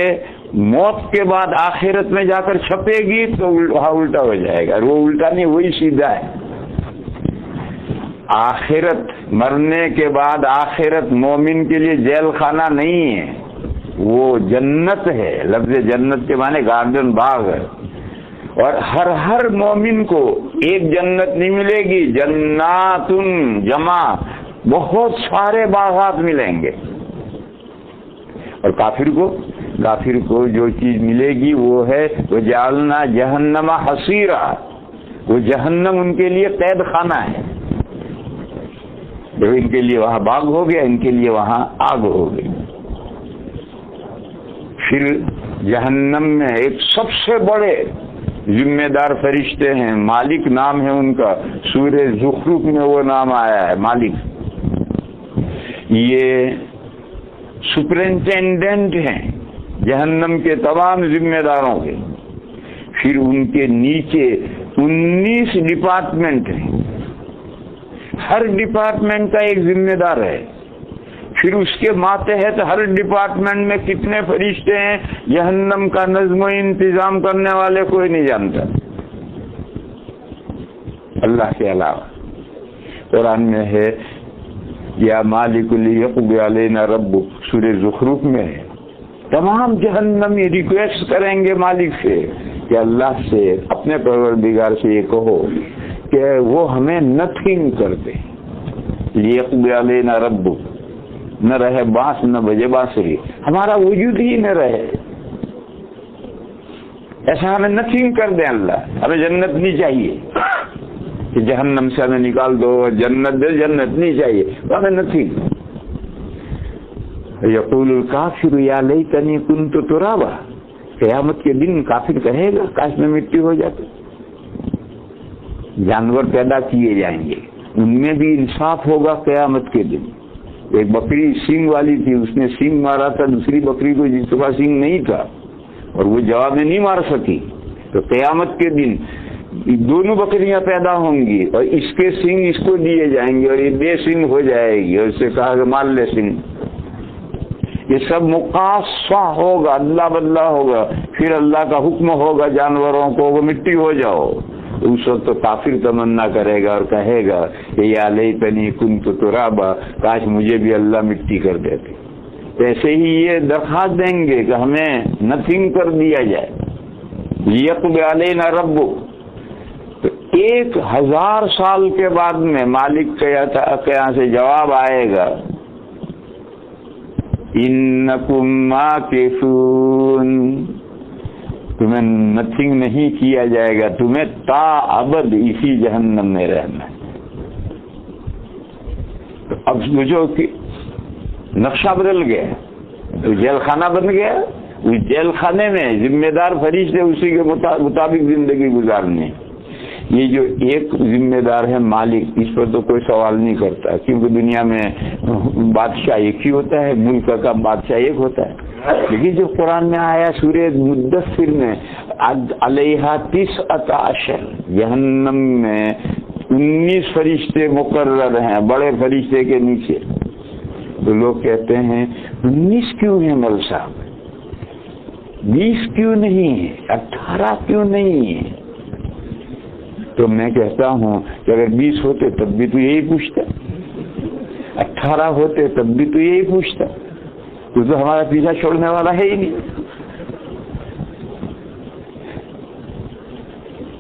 موت کے بعد آخرت میں جا کر چھپے گی تو وہاں الٹا ہو جائے گا. وہ الٹا نہیں، وہی سیدھا ہے. آخرت، مرنے کے بعد آخرت مومن کے لیے جیل خانہ نہیں ہے، وہ جنت ہے. لفظ جنت کے معنی گارڈن، باغ ہے. اور ہر مومن کو ایک جنت نہیں ملے گی، جنات جمع، بہت سارے باغات ملیں گے. اور کافر کو جو چیز ملے گی وہ ہے وجعلنا جہنم حصیرا، وہ جہنم ان کے لیے قید خانہ ہے. جو ان کے لیے وہاں باغ ہو گیا، ان کے لیے وہاں آگ ہو گئی. پھر جہنم میں ایک سب سے بڑے ذمہ دار فرشتے ہیں، مالک نام ہے ان کا، سورہ زخرف میں وہ نام آیا ہے مالک. یہ سپرنٹینڈنٹ ہیں جہنم کے تمام ذمہ داروں کے. پھر ان کے نیچے 19 ڈپارٹمنٹ ہیں، ہر ڈپارٹمنٹ کا ایک ذمہ دار ہے. پھر اس کے ماتحت ہر ڈپارٹمنٹ میں کتنے فرشتے ہیں جہنم کا نظم و انتظام کرنے والے کوئی نہیں جانتا اللہ کے علاوہ. قرآن میں ہے یا مالک لیقضی علینا ربک، سورہ زخرف میں ہے. تمام جہنم یہ ریکویسٹ کریں گے مالک سے کہ اللہ سے، اپنے پروردگار سے یہ کہو کہ وہ ہمیں نتھنگ کر دے. لیقضی علینا ربک، نہ رہے بانس نہ بجے بانسری، ہمارا وجود ہی نہ رہے، ایسا ہمیں نتھنگ کر دیں اللہ. ہمیں جنت نہیں چاہیے کہ جہنم سے ہمیں نکال دو، جنت دے، جنت نہیں چاہیے، تو ہمیں نتھنگ. یقول الکافر یا لیتنی کنت ترابا، قیامت کے دن کافر کہے گا کاش میں مٹی ہو جاتی. جانور پیدا کیے جائیں گے، ان میں بھی انصاف ہوگا قیامت کے دن. ایک بکری سینگ والی تھی، اس نے سینگ مارا تھا دوسری بکری کو جس کے پاس سینگ نہیں تھا، اور وہ جواب میں نہیں مار سکی، تو قیامت کے دن دونوں بکریاں پیدا ہوں گی اور اس کے سینگ اس کو دیے جائیں گے اور یہ بے سینگ ہو جائے گی، اور اس سے کہا کہ مار لے سینگ۔ یہ سب مقاصہ ہوگا، اللہ بدلہ ہوگا، پھر اللہ کا حکم ہوگا جانوروں کو وہ مٹی ہو جاؤ۔ اس وقت تو کافر تمنا کرے گا اور کہے گا کہ یا لیتنی کنت ترابا، کاش مجھے بھی اللہ مٹی کر دیتے۔ ایسے ہی یہ درخواست دیں گے کہ ہمیں نتھنگ کر دیا جائے، لیقضی علینا ربک۔ تو 1000 سال کے بعد میں مالک کے یہاں سے جواب آئے گا، انکم ماکثون، تمہیں نتھنگ نہیں کیا جائے گا، تمہیں تا ابد اسی جہنم میں رہنا ہے۔ تو اب جو نقشہ بدل گیا، تو جیل خانہ بن گیا، اس جیل خانے میں ذمہ دار فرشتے اسی کے مطابق زندگی گزارنے۔ یہ جو ایک ذمہ دار ہے مالک، اس پر تو کوئی سوال نہیں کرتا، کیونکہ دنیا میں بادشاہ ایک ہی ہوتا ہے، ملک کا بادشاہ ایک ہوتا ہے۔ لیکن جو قرآن میں آیا سورہ مدثر میں، علیہا 19 جہنم میں 19 فرشتے مقرر ہیں بڑے فرشتے کے نیچے۔ تو لوگ کہتے ہیں 19 کیوں ہیں مول صاحب، 20 کیوں نہیں ہے، 18 کیوں نہیں ہے؟ تو میں کہتا ہوں کہ اگر 20 ہوتے تب بھی تو یہی پوچھتا، 18 ہوتے تب بھی تو یہی پوچھتا، تو ہمارا پیچھا چھوڑنے والا ہے ہی نہیں۔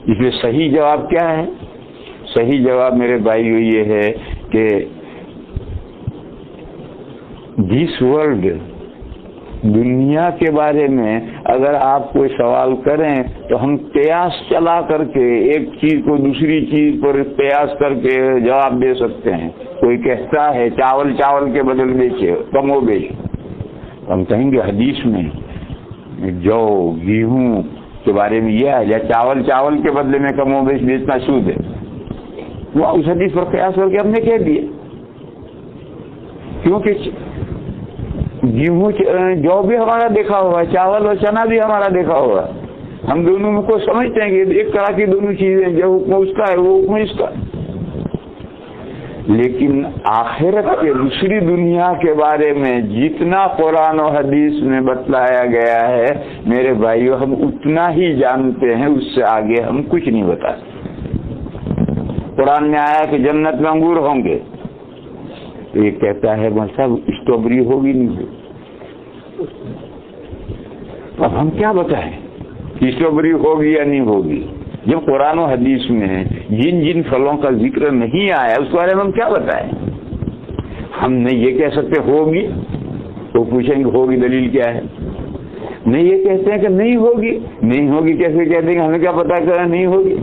اس میں صحیح جواب کیا ہے؟ صحیح جواب میرے بھائیو یہ ہے کہ دس ورلڈ، دنیا کے بارے میں اگر آپ کوئی سوال کریں تو ہم قیاس چلا کر کے ایک چیز کو دوسری چیز پر قیاس کر کے جواب دے سکتے ہیں۔ کوئی کہتا ہے چاول کے بدل بیچے، کم و بیش، ہم کہیں گے حدیث میں جو گیہوں کے بارے میں یہ ہے، یا چاول کے بدلے میں کم و بیش بیچنا سود ہے، وہ اس حدیث پر قیاس کر کے ہم نے کہہ دیا، کیونکہ گیہوں جو بھی ہمارا دیکھا ہوا ہے، چاول اور چنا بھی ہمارا دیکھا ہوا ہے، ہم دونوں میں کو سمجھتے ہیں کہ ایک طرح کی دونوں چیزیں، جو حکم اس کا ہے وہ حکم اس کا۔ لیکن آخرت کے دوسری دنیا کے بارے میں جتنا قرآن و حدیث میں بتلایا گیا ہے میرے بھائیو، ہم اتنا ہی جانتے ہیں، اس سے آگے ہم کچھ نہیں بتا سکتے۔ قرآن میں آیا کہ جنت میں انگور ہوں گے، تو یہ کہتا ہے صاحب اسٹرابری ہوگی نہیں ہوگی، اب ہم کیا بتائیں کہ اسٹرابری ہوگی یا نہیں ہوگی؟ جب قرآن و حدیث میں جن جن پھلوں کا ذکر نہیں آیا اس کے بارے میں ہم کیا بتائیں؟ ہم نہیں یہ کہہ سکتے ہوگی، تو پوچھیں گے ہوگی دلیل کیا ہے؟ نہیں یہ کہتے ہیں کہ نہیں ہوگی، نہیں ہوگی کیسے کہتے ہیں کہ ہمیں کیا پتا کہ نہیں ہوگی؟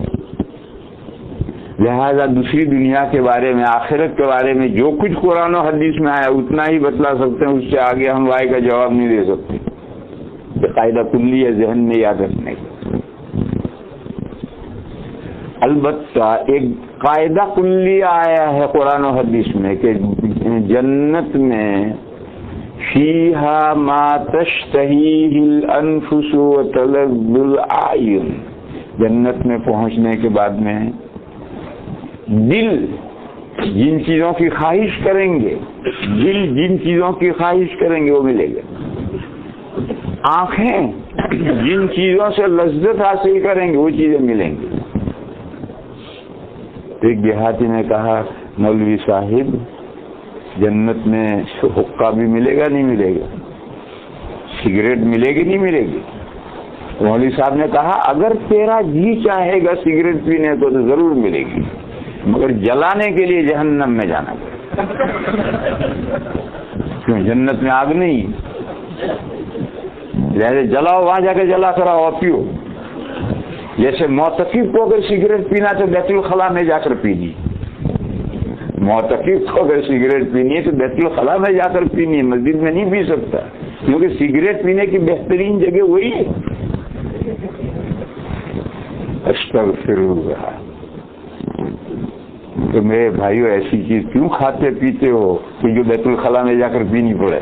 لہذا دوسری دنیا کے بارے میں، آخرت کے بارے میں جو کچھ قرآن و حدیث میں آیا اتنا ہی بتلا سکتے ہیں، اس سے آگے ہم وائے کا جواب نہیں دے سکتے۔ یہ قاعدہ کلی ہے ذہن میں یاد رکھنے کا۔ البتہ ایک قاعدہ کلی آیا ہے قرآن و حدیث میں کہ جنت میں فیہا ما تشتہیہ الانفس وتلذ الاعین، جنت میں پہنچنے کے بعد میں دل جن چیزوں کی خواہش کریں گے، دل جن چیزوں کی خواہش کریں گے وہ ملے گا، آنکھیں جن چیزوں سے لذت حاصل کریں گے وہ چیزیں ملیں گی۔ ایک دیہاتی نے کہا مولوی صاحب جنت میں حقہ بھی ملے گا نہیں ملے گا، سگریٹ ملے گی نہیں ملے گی؟ مولوی صاحب نے کہا اگر تیرا جی چاہے گا سگریٹ پینے کو تو ضرور ملے گی، مگر جلانے کے لیے جہنم میں جانا پڑے، کیوں جنت میں آگ نہیں، لہذا جلاؤ وہاں جا کے جلا کر آؤ اور پیو۔ جیسے معتکف کو اگر سگریٹ پینا تو بیت الخلاء میں جا کر پینی، معتکف کو اگر سگریٹ پینی ہے تو بیت الخلاء میں جا کر پینی ہے، مسجد میں نہیں پی سکتا، کیونکہ سگریٹ پینے کی بہترین جگہ وہی ہے۔ استغفر اللہ، کہ میرے بھائیوں ایسی چیز کیوں کھاتے پیتے ہو کہ جو بیت الخلا میں جا کر پینی پڑے،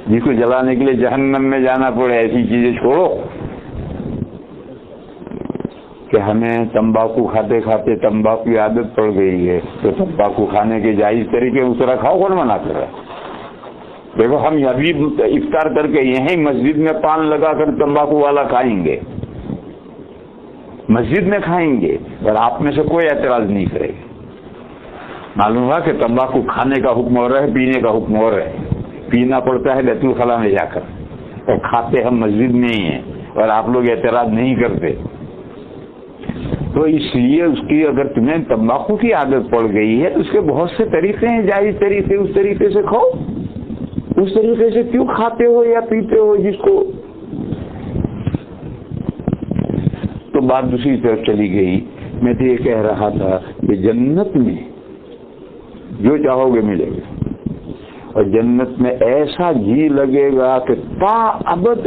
جس کو جلانے کے لیے جہنم میں جانا پڑے، ایسی چیزیں چھوڑو۔ کہ ہمیں تمباکو کھاتے کھاتے تمباکو کی عادت پڑ گئی ہے، تو تمباکو کھانے کے جائز طریقے اس طرح کھاؤ، کون منع کر رہا ہے؟ دیکھو ہم ابھی افطار کر کے یہیں مسجد میں پان لگا کر تمباکو والا کھائیں گے، مسجد میں کھائیں گے، اور آپ میں سے کوئی اعتراض نہیں کرے گا۔ معلوم ہوا کہ تمباکو کھانے کا حکم اور ہے، پینے کا حکم اور ہے۔ پینا پڑتا ہے بیت الخلا میں جا کر، اور کھاتے ہم مسجد میں ہی ہیں، اور آپ لوگ اعتراض نہیں کرتے۔ تو اس لیے اس کی اگر تمہیں تمباکو کی عادت پڑ گئی ہے تو اس کے بہت سے طریقے ہیں، جائز طریقے، اس طریقے سے کھاؤ۔ اس طریقے سے کیوں کھاتے ہو یا پیتے ہو جس کو؟ تو بات دوسری طرف چلی گئی۔ میں تو یہ کہہ رہا تھا کہ جنت میں جو چاہو گے ملے گا، اور جنت میں ایسا جی لگے گا کہ تا ابد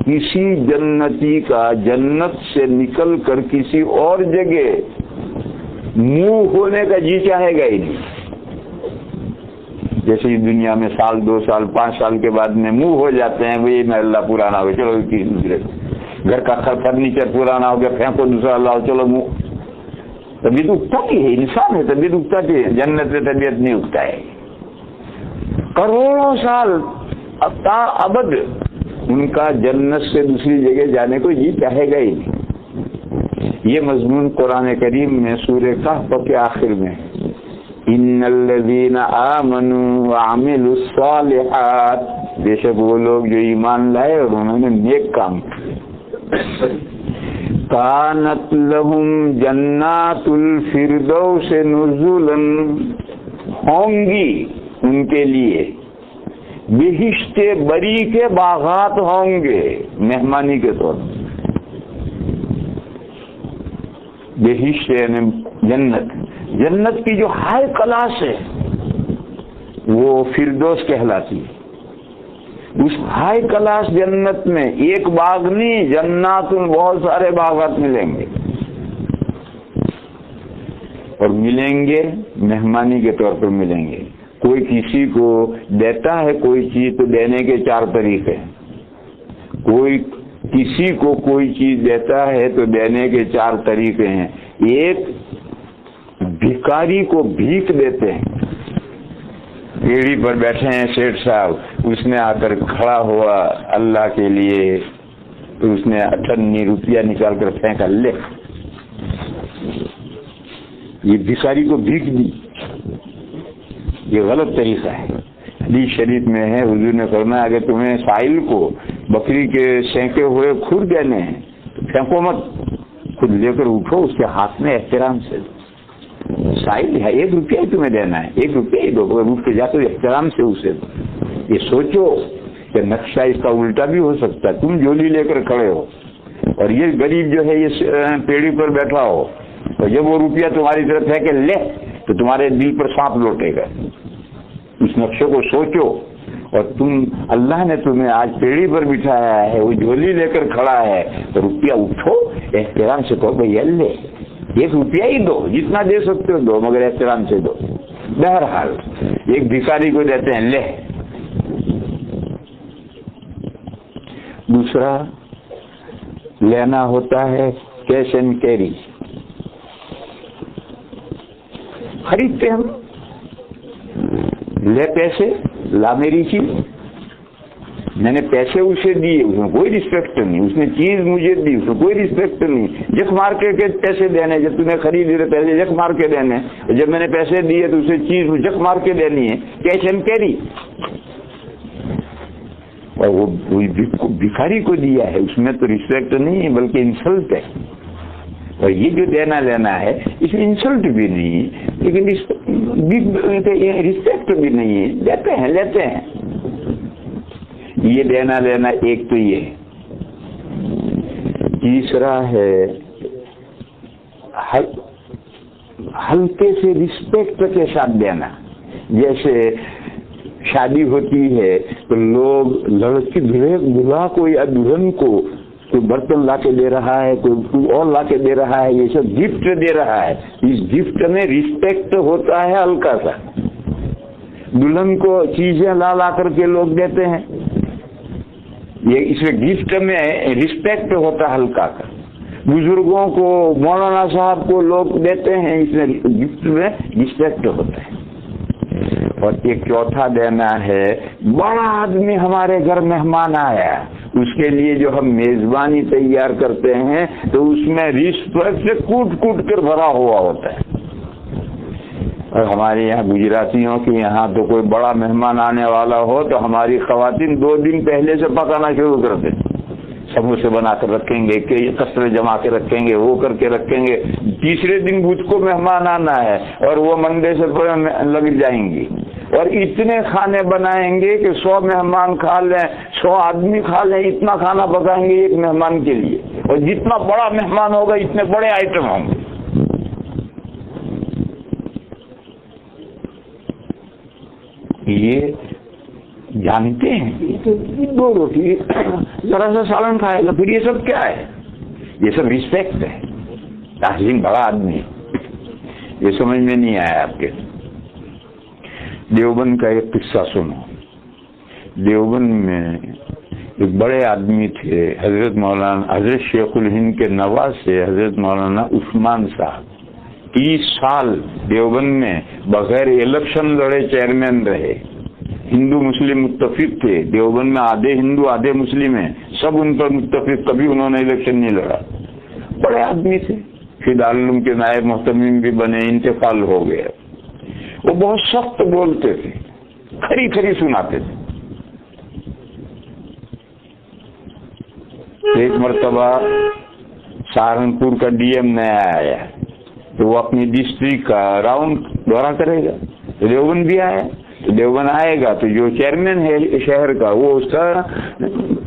کسی جنتی کا جنت سے نکل کر کسی اور جگہ منہ ہونے کا جی چاہے گا ہی نہیں۔ جیسے ہی دنیا میں سال 2 سال 5 سال کے بعد میں منہ ہو جاتے ہیں، وہی میں اللہ پرانا ہو گیا، چلو کسی دوسرے گھر کا فرنیچر پرانا ہو گیا، پھینکو دوسرا اللہ، چلو منہ۔ طبیعت اگتا ہے، انسان ہے، طبیعت اگتا ہے، جنت میں طبیعت نہیں اگتا ہے۔ کروڑوں سال تا ابد ان کا جنت سے دوسری جگہ جانے کو جی چاہے گا ہی نہیں۔ یہ مضمون قرآن کریم میں سورہ کہف کے آخر میں، ان الذین آمنوا وعملوا الصالحات، بے شک وہ لوگ جو ایمان لائے اور انہوں نے نیک کام کیے، کانت لہم جنات الفردوس نزلا، ہوں گی ان کے لیے بہشت بری کے باغات ہوں گے مہمانی کے طور پر۔ بہشت یعنی جنت، جنت کی جو ہائی کلاس ہے وہ فردوس کہلاتی ہے۔ اس ہائی کلاس جنت میں ایک باغ نہیں، جنات بہت سارے باغات ملیں گے، اور ملیں گے مہمانی کے طور پر ملیں گے۔ کوئی کسی کو دیتا ہے کوئی چیز تو دینے کے 4 طریقے ہیں، کوئی کسی کو کوئی چیز دیتا ہے تو دینے کے 4 طریقے ہیں۔ ایک بھکاری کو بھیک دیتے ہیں، پیڑھی پر بیٹھے ہیں سیٹھ صاحب، اس نے آ کر کھڑا ہوا اللہ کے لیے تو اس نے 98 روپیہ نکال کر پھینکا، لے، یہ بھکاری کو بھیک دی، یہ غلط طریقہ ہے۔ حدیث شریف میں ہے، حضور نے فرمایا اگر تمہیں سائل کو بکری کے سینکے ہوئے کھر دینے ہیں تو پھینکو مت، خود لے کر اٹھو، اس کے ہاتھ میں احترام سے دو۔ سائل ہے، 1 روپیہ ہی تمہیں دینا ہے، 1 روپیہ ہی دو، اٹھ کے جاتے احترام سے اسے دو۔ یہ سوچو کہ نقشہ اس کا الٹا بھی ہو سکتا ہے، تم جولی لے کر کھڑے ہو اور یہ غریب جو ہے یہ پیڑھی پر بیٹھا ہو، اور جب وہ روپیہ تمہاری طرف ہے کہ لے تو تمہارے دل پر سانپ لوٹے گا۔ اس نقشے کو سوچو، اور تم اللہ نے تمہیں آج پیڑھی پر بٹھایا ہے، وہ جھولی لے کر کھڑا ہے، تو روپیہ اٹھو، احترام سے کہو بھائی لے، 1 روپیہ ہی دو، جتنا دے سکتے ہو دو، مگر احترام سے دو۔ بہرحال ایک بھکاری کو دیتے ہیں، لے۔ دوسرا لینا ہوتا ہے کیش اینڈ کیری، خریدتے ہم، لے پیسے، لا میری چیز، میں نے پیسے اسے دیے، اس میں کوئی رسپیکٹ نہیں، اس نے چیز مجھے دی، اس میں کوئی رسپیکٹ نہیں، جک مار کے پیسے دینے، جب تمہیں خرید لیے پیسے جک مار کے دینے، جب میں نے پیسے دیے تو اسے چیز جک مار کے دینی ہے، کیش اینڈ کیری۔ اور وہ بھکاری کو دیا ہے، اس میں تو رسپیکٹ نہیں ہے بلکہ انسلٹ ہے، اور یہ جو دینا لینا ہے اس میں انسلٹ بھی نہیں ہے لیکن رسپیکٹ بھی نہیں ہے، دیتے ہیں لیتے ہیں۔ یہ دینا لینا ایک تو یہ ہے۔ تیسرا ہے ہلکے سے رسپیکٹ کے ساتھ دینا، جیسے شادی ہوتی ہے تو لوگ لڑکی دلہا کو یا دلہن کو کوئی برتن لا کے دے رہا ہے، کوئی اور لا کے دے رہا ہے، یہ سب گفٹ دے رہا ہے. اس گفٹ میں رسپیکٹ ہوتا ہے ہلکا سا. دلہن کو چیزیں لا لا کر کے لوگ دیتے ہیں، یہ اس میں گفٹ میں رسپیکٹ ہوتا ہے ہلکا کا. بزرگوں کو، مولانا صاحب کو لوگ دیتے ہیں، اس میں گفٹ میں رسپیکٹ ہوتا ہے. اور ایک چوتھا دینا ہے، بڑا آدمی ہمارے گھر مہمان آیا، اس کے لیے جو ہم میزبانی تیار کرتے ہیں تو اس میں رسپیکٹ سے کوٹ کوٹ کر بھرا ہوا ہوتا ہے. اور ہمارے یہاں گجراتیوں کے یہاں تو کوئی بڑا مہمان آنے والا ہو تو ہماری خواتین 2 دن پہلے سے پکانا شروع کر دیں. سموسے بنا کر رکھیں گے، کسرے جما کے رکھیں گے، وہ کر کے رکھیں گے. تیسرے دن مجھ کو مہمان آنا ہے اور وہ منڈے سے لگ جائیں گی اور اتنے کھانے بنائیں گے کہ 100 مہمان کھا لیں، 100 آدمی کھا لیں. اتنا کھانا پکائیں گے ایک مہمان کے لیے، اور جتنا بڑا مہمان ہوگا اتنے بڑے آئٹم ہوں گے. یہ جانتے ہیں 2 روٹی ذرا سا سالن کھائے گا، پھر یہ سب کیا ہے؟ یہ سب رسپیکٹ ہے. تعظیم، بڑا آدمی، یہ سمجھ میں نہیں آیا آپ کے. دیوبند کا ایک قصہ سنو. دیوبند میں ایک بڑے آدمی تھے، حضرت شیخ الہند کے نواز سے حضرت مولانا عثمان صاحب. 30 سال دیوبند میں بغیر الیکشن لڑے چیئرمین رہے. ہندو مسلم متفق تھے، دیوبند میں آدھے ہندو آدھے مسلم ہیں، سب ان پر متفق، کبھی انہوں نے الیکشن نہیں لڑا. بڑے آدمی تھے. پھر دارالعلوم کے نائب محتمم بھی بنے، انتقال ہو گیا. وہ بہت سخت بولتے تھے، کھری کھری سناتے تھے. ایک مرتبہ سہارنپور کا ڈی ایم نیا آیا تو وہ اپنی ڈسٹرکٹ کا راؤنڈ دورہ کرے گا. دیوبند بھی آیا تو دیوبند آئے گا تو جو چیئرمین ہے شہر کا وہ اس کا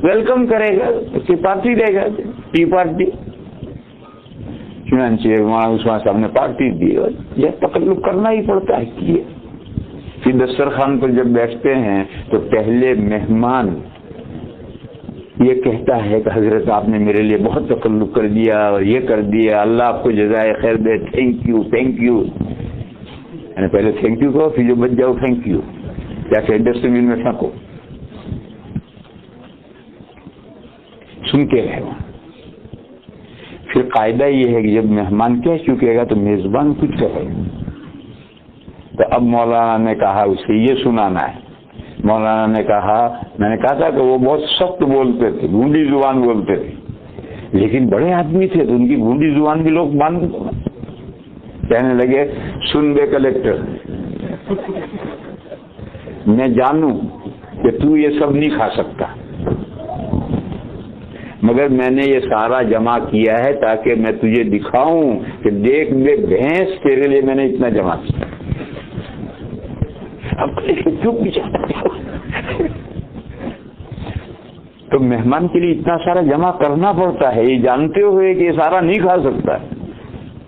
ویلکم کرے گا، اس کی پارٹی دے گا، ٹی پارٹی. چنانچہ عثمان صاحب نے پارٹی دی اور یہ تکلف کرنا ہی پڑتا ہے. کیے. پھر دسترخوان پر جب بیٹھتے ہیں تو پہلے مہمان یہ کہتا ہے کہ حضرت آپ نے میرے لیے بہت تکلف کر دیا اور یہ کر دیا، اللہ آپ کو جزائے خیر دے، تھینک یو تھینک یو. یعنی پہلے تھینک یو کہو، پھر جو بچ جاؤ تھینک یو، کیا کہ ڈسٹ بین میں پھینکو. سن کے رہے. پھر قاعدہ یہ ہے کہ جب مہمان کہہ چکے گا تو میزبان کچھ کہے. تو اب مولانا نے کہا اسے یہ سنانا ہے. مولانا نے کہا، میں نے کہا تھا کہ وہ بہت سخت بولتے تھے، گونڈی زبان بولتے تھے، لیکن بڑے آدمی تھے تو ان کی گونڈی زبان بھی لوگ مانتے تھے. کہنے لگے، سن بے کلیکٹر، میں جانوں کہ تو یہ سب نہیں کھا سکتا، مگر میں نے یہ سارا جمع کیا ہے تاکہ میں تجھے دکھاؤں کہ دیکھ بے بھینس تیرے لیے میں نے اتنا جمع کیا. اب چپ بھی تو مہمان کے لیے اتنا سارا جمع کرنا پڑتا ہے، یہ جانتے ہوئے کہ یہ سارا نہیں کھا سکتا.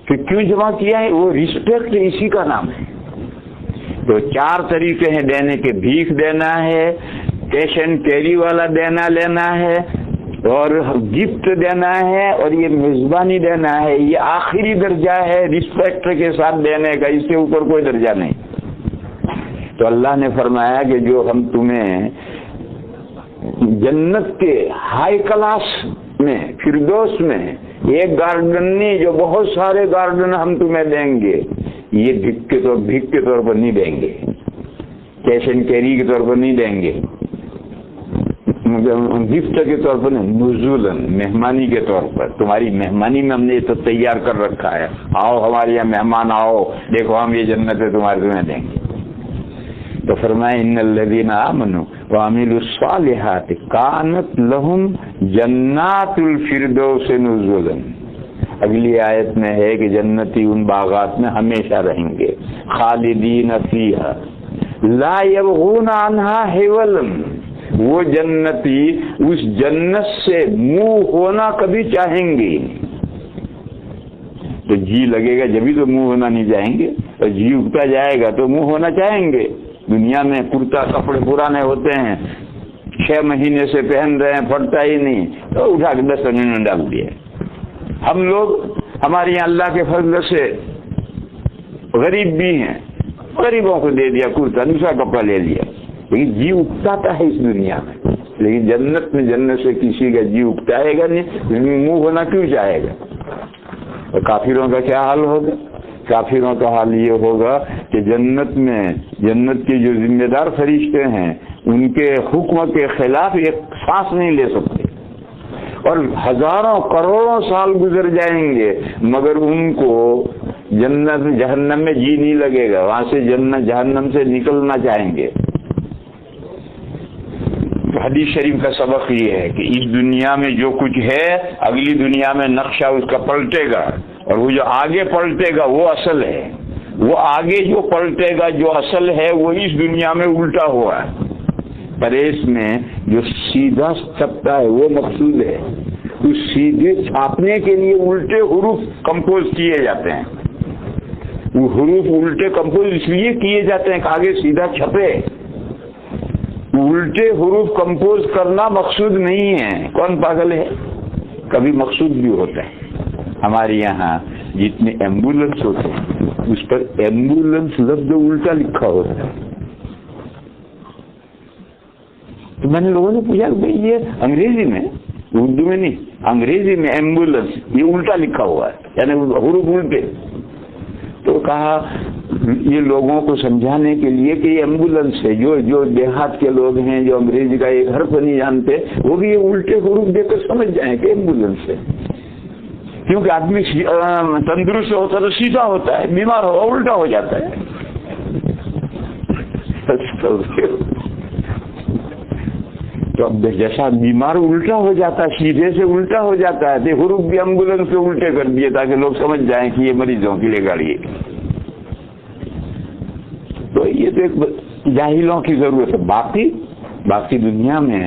کہ کیوں جمع کیا ہے؟ وہ رسپیکٹ اسی کا نام ہے. تو 4 طریقے ہیں دینے کے. بھیک دینا ہے، کیش اینڈ کیری والا دینا لینا ہے، اور گفٹ دینا ہے، اور یہ میزبانی دینا ہے. یہ آخری درجہ ہے رسپیکٹ کے ساتھ دینے کا، اس سے اوپر کوئی درجہ نہیں. تو اللہ نے فرمایا کہ جو ہم تمہیں جنت کے ہائی کلاس میں، فردوس میں ایک گارڈن نہیں، جو بہت سارے گارڈن ہم تمہیں دیں گے، یہ بھیک کے طور پر نہیں دیں گے، کیش اینڈ کیری کے طور پر نہیں دیں گے، گفٹ کے طور پر نہیں، نزولن، مہمانی کے طور پر. تمہاری مہمانی میں ہم نے یہ تو تیار کر رکھا ہے، آؤ ہمارے یہاں مہمان آؤ، دیکھو ہم یہ جنت ہے تمہیں دیں گے. تو فرمائے ان الذین آمنوا وعملوا الصالحات کانت لہم جنات الفردوس نزلا. اگلی آیت میں ہے کہ جنتی ان باغات میں ہمیشہ رہیں گے، خالدین فیہا لا یبغون عنہا حولا. وہ جنتی اس جنت سے منہ ہونا کبھی چاہیں گے. تو جی لگے گا جبھی تو منہ ہونا نہیں چاہیں گے، اور جی اگتا جائے گا تو منہ ہونا چاہیں گے. دنیا میں کرتا کپڑے پرانے ہوتے ہیں، 6 مہینے سے پہن رہے ہیں, پھٹتا ہی نہیں, تو اٹھا کے 10 منٹ میں ڈال دیا. ہم لوگ, ہمارے یہاں اللہ کے فضل سے غریب بھی ہیں, غریبوں کو دے دیا کرتا, دوسرا کپڑا لے لیا, لیکن جی اکتاتا ہے اس دنیا میں. لیکن جنت میں جنت سے کسی کا جی اکتائے گا نہیں, منہ ہونا کیوں چاہے گا. اور کافروں کا کیا حال ہوگا؟ کافروں کا حال یہ ہوگا کہ جنت میں جنت کے جو ذمہ دار فرشتے ہیں ان کے حکم کے خلاف ایک سانس نہیں لے سکتے, اور ہزاروں کروڑوں سال گزر جائیں گے مگر ان کو جنت جہنم میں جی نہیں لگے گا, وہاں سے جنت جہنم سے نکلنا چاہیں گے. حدیث شریف کا سبق یہ ہے کہ اس دنیا میں جو کچھ ہے اگلی دنیا میں نقشہ اس کا پلٹے گا, اور وہ جو آگے پلٹے گا وہ اصل ہے. وہ آگے جو پلٹے گا جو اصل ہے وہ اس دنیا میں الٹا ہوا ہے. پریس میں جو سیدھا چھپتا ہے وہ مقصود ہے. اس سیدھے چھاپنے کے لیے الٹے حروف کمپوز کیے جاتے ہیں. وہ حروف الٹے کمپوز اس لیے کیے جاتے ہیں کہ آگے سیدھا چھپے. الٹے حروف کمپوز کرنا مقصود نہیں ہے. کون پاگل ہے؟ کبھی مقصود بھی ہوتا ہے. ہمارے یہاں جتنے ایمبولینس ہوتے ہیں اس پر ایمبولینس لفظ الٹا لکھا ہوتا ہے. تو میں نے لوگوں نے پوچھا کہ بھائی یہ انگریزی میں, اردو میں نہیں, انگریزی میں ایمبولینس یہ الٹا لکھا ہوا ہے, یعنی حروف الٹے. تو کہا یہ لوگوں کو سمجھانے کے لیے کہ یہ ایمبولینس ہے. جو دیہات کے لوگ ہیں جو انگریزی کا ایک حرف نہیں جانتے وہ بھی یہ الٹے حروف دیکھ کر سمجھ جائیں کہ ایمبولینس ہے. کیونکہ آدمی تندرست ہوتا ہے تو سیدھا ہوتا ہے, بیمار ہو الٹا ہو جاتا ہے. تو اب جیسا بیمار الٹا ہو جاتا ہے, سیدھے سے الٹا ہو جاتا ہے, تو حروف بھی ایمبولینس سے الٹے کر دیے تاکہ لوگ سمجھ جائیں کہ یہ مریضوں کے لیے گاڑی ہے. تو یہ تو ایک جاہلوں کی ضرورت ہے. باقی دنیا میں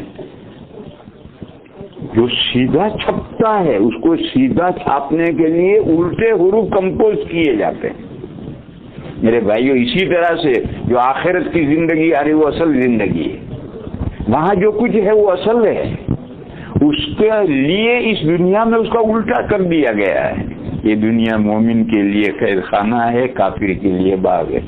جو سیدھا چھپتا ہے اس کو سیدھا چھاپنے کے لیے الٹے حروف کمپوز کیے جاتے ہیں. میرے بھائیو, اسی طرح سے جو آخرت کی زندگی آ رہی وہ اصل زندگی ہے. وہاں جو کچھ ہے وہ اصل ہے, اس کے لیے اس دنیا میں اس کا الٹا کر دیا گیا ہے. یہ دنیا مومن کے لیے قید خانہ ہے, کافر کے لیے باغ ہے.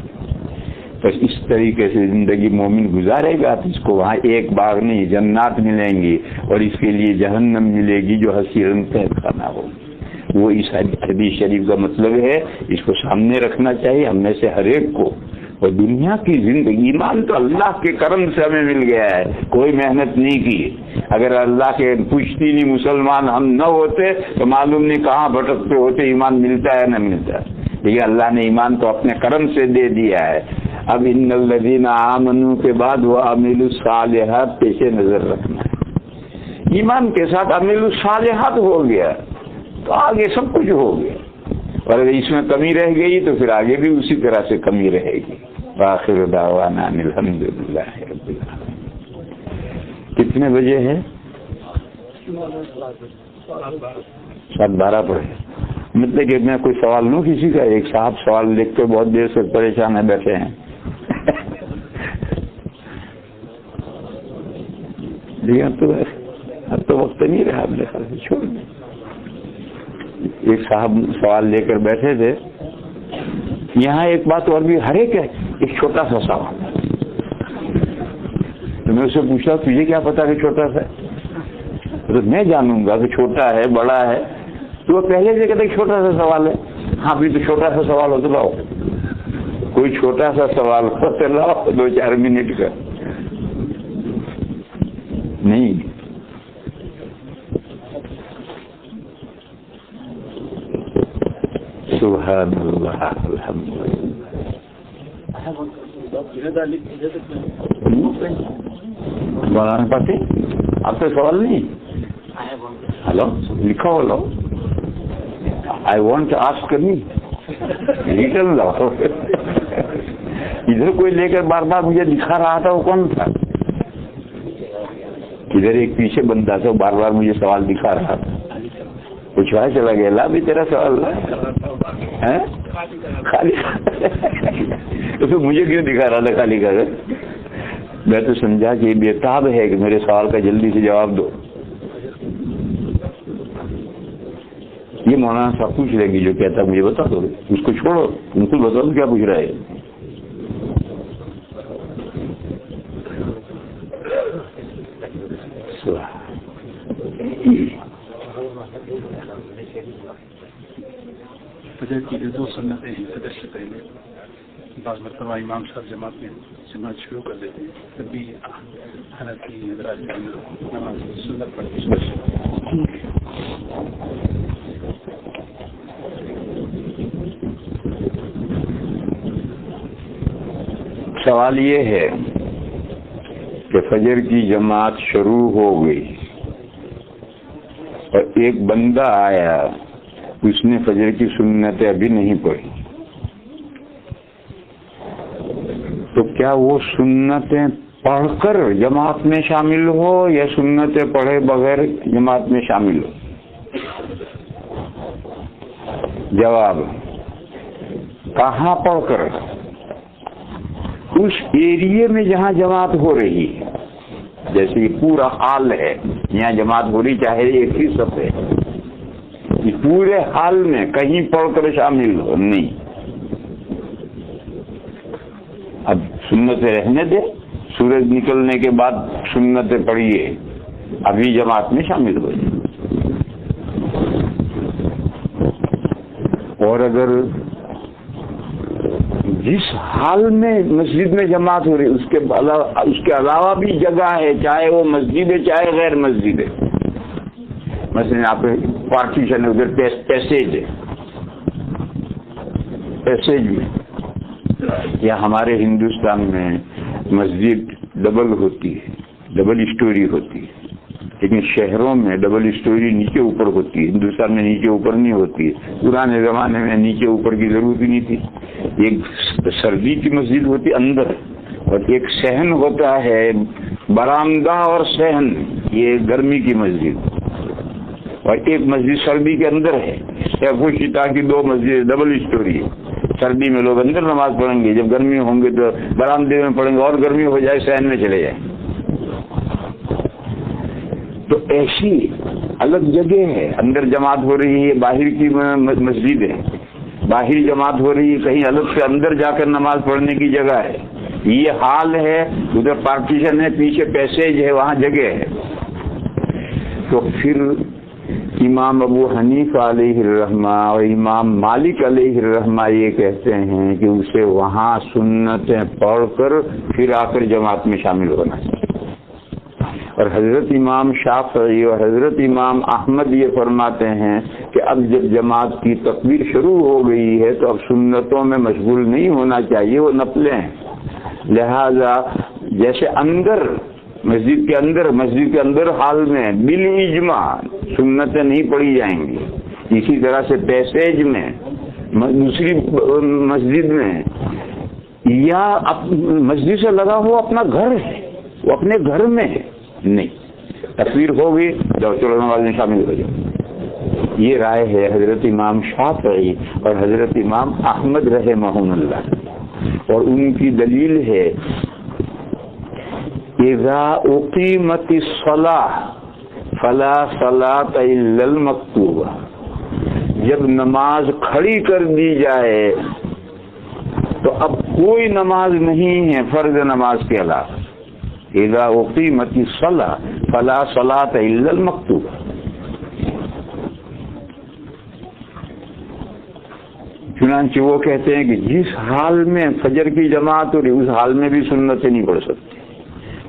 بس اس طریقے سے زندگی مومن گزارے گا تو اس کو وہاں ایک باغ نہیں جنات ملیں گی, اور اس کے لیے جہنم ملے گی جو حسین قید خانہ ہوگی. وہ اس حدیث شریف کا مطلب ہے. اس کو سامنے رکھنا چاہیے ہم میں سے ہر ایک کو. اور دنیا کی زندگی, ایمان تو اللہ کے کرم سے ہمیں مل گیا ہے, کوئی محنت نہیں کی. اگر اللہ کے پشتی نہیں مسلمان ہم نہ ہوتے تو معلوم نہیں کہاں بھٹکتے ہوتے, ایمان ملتا ہے نہ ملتا. لیکن اللہ نے ایمان تو اپنے کرم سے دے دیا ہے. اب ان الذین آمنوا کے بعد وعملوا الصالحات پیش نظر رکھنا ہے. ایمان کے ساتھ عمل الصالحات ہو گیا تو آگے سب کچھ ہو گیا, اور اگر اس میں کمی رہ گئی تو پھر آگے بھی اسی طرح سے کمی رہے گی. آخر دعوانا الحمدللہ رب العالمین. کتنے بجے ہے؟ 7:12 پر. مطلب کہ میں کوئی سوال لوں کسی کا؟ ایک صاحب سوال لکھ کے بہت دیر سے پریشان ہے بیٹھے ہیں. اب تو وقت نہیں رہا, اپنے خیال سے چھوڑ دیں. ایک صاحب سوال لے کر بیٹھے تھے. یہاں ایک بات اور بھی, ہر ایک ہے ایک چھوٹا سا سوال. تو میں اسے پوچھا تجھے کیا پتا کہ چھوٹا سا ہے؟ تو میں جانوں گا کہ چھوٹا ہے بڑا ہے. تو وہ پہلے سے کہتے چھوٹا سا سوال ہے. ہاں بھی تو چھوٹا سا سوال ہو تو لاؤ, کوئی چھوٹا سا سوال ہو تو لاؤ 2-4 منٹ کا. نہیں, سبحان اللہ الحمدللہ. مولانا پاتے آپ سے سوال نہیں؟ ہلو لکھا ہو لو. آئی وانٹ ٹو آسک کرنی ریٹرن لاؤ. ادھر کوئی لے کر بار بار مجھے دکھا رہا تھا, وہ کون تھا؟ ادھر ایک پیچھے بندہ تھا, بار بار مجھے سوال دکھا رہا تھا. پوچھوا چلا گیا لا بھی تیرا سوال ہے خالی. تو پھر مجھے کیوں دکھا رہا تھا خالی کاغذ؟ میں تو سمجھا کہ یہ بےتاب ہے کہ میرے سوال کا جلدی سے جواب دو. یہ مولانا صاحب پوچھ لیں گے جو کہتا مجھے بتا دو، اس کو چھوڑو، ان کو بتا دو کیا پوچھ رہا ہے. فجر کی جو 2 سنتیں ہیں فجر سے پہلے بعض مرتبہ امام صاحب جماعت شروع کر دیتے ہیں، تب بھی حنفی حضرات نماز سنت پڑھتے ہیں. سوال یہ ہے کہ فجر کی جماعت شروع ہو گئی اور ایک بندہ آیا، اس نے فجر کی سنتیں ابھی نہیں پڑھی، تو کیا وہ سنتیں پڑھ کر جماعت میں شامل ہو یا سنتیں پڑھے بغیر جماعت میں شامل ہو؟ جواب، کہاں پڑھ کر؟ اس ایریے میں جہاں جماعت ہو رہی ہے، جیسے یہ پورا حال ہے یہاں جماعت ہو رہی، چاہے ایک ہی صف ہے، یہ پورے حال میں کہیں پڑھ کر شامل ہو نہیں. اب سنتیں رہنے دے، سورج نکلنے کے بعد سنتیں پڑھیے، ابھی جماعت میں شامل ہو جائے. اور اگر جس حال میں مسجد میں جماعت ہو رہی اس کے علاوہ بھی جگہ ہے، چاہے وہ مسجد ہے چاہے غیر مسجد ہے، مثلا آپ پارٹیشن ہے، ادھر پیسیج ہے، پیسیج میں، یا ہمارے ہندوستان میں مسجد ڈبل ہوتی ہے، ڈبل اسٹوری ہوتی ہے، لیکن شہروں میں ڈبل اسٹوری نیچے اوپر ہوتی ہے، ہندوستان میں نیچے اوپر نہیں ہوتی ہے. پرانے زمانے میں نیچے اوپر کی ضرورت ہی نہیں تھی. ایک سردی کی مسجد ہوتی اندر، اور ایک صحن ہوتا ہے، برآمدہ اور صحن، یہ گرمی کی مسجد، اور ایک مسجد سردی کے اندر ہے. سیف و شتا کی 2 مسجد ڈبل اسٹوری ہے. سردی میں لوگ اندر نماز پڑھیں گے، جب گرمی ہوں گے تو برآمدے میں پڑھیں گے، اور گرمی ہو جائے صحن میں چلے جائیں. تو ایسی الگ جگہ ہے، اندر جماعت ہو رہی ہے، باہر کی مسجد ہے، باہر جماعت ہو رہی ہے، کہیں الگ سے اندر جا کر نماز پڑھنے کی جگہ ہے. یہ حال ہے، ادھر پارٹیشن ہے، پیچھے پیسیج ہے، وہاں جگہ ہے. تو پھر امام ابو حنیفہ علیہ الرحمہ اور امام مالک علیہ الرحمہ یہ کہتے ہیں کہ اسے وہاں سنتیں پڑھ کر پھر آ کر جماعت میں شامل ہونا چاہیے. اور حضرت امام شافعی اور حضرت امام احمد یہ فرماتے ہیں کہ اب جب جماعت کی تکبیر شروع ہو گئی ہے تو اب سنتوں میں مشغول نہیں ہونا چاہیے، وہ نفلیں ہیں. لہذا جیسے اندر مسجد کے اندر حال میں بالاجماع سنتیں نہیں پڑھی جائیں گی، اسی طرح سے پیسیج میں، دوسری مسجد میں، یا مسجد سے لگا ہوا اپنا گھر ہے، وہ اپنے گھر میں ہے، نہیں. تکبیر ہو گئی، جاؤ چلو نماز میں شامل ہو جاؤ. یہ رائے ہے حضرت امام شافعی اور حضرت امام احمد رحمہم اللہ. اور ان کی دلیل ہے اذا اقیمت الصلاۃ فلا صلاۃ الا المکتوبہ، جب نماز کھڑی کر دی جائے تو اب کوئی نماز نہیں ہے فرض نماز کے علاوہ. اذا اقیمت الصلاۃ فلا صلاۃ الا المکتوبہ. چنانچہ وہ کہتے ہیں کہ جس حال میں فجر کی جماعت ہو رہی اس حال میں بھی سنتیں نہیں پڑھ سکتے،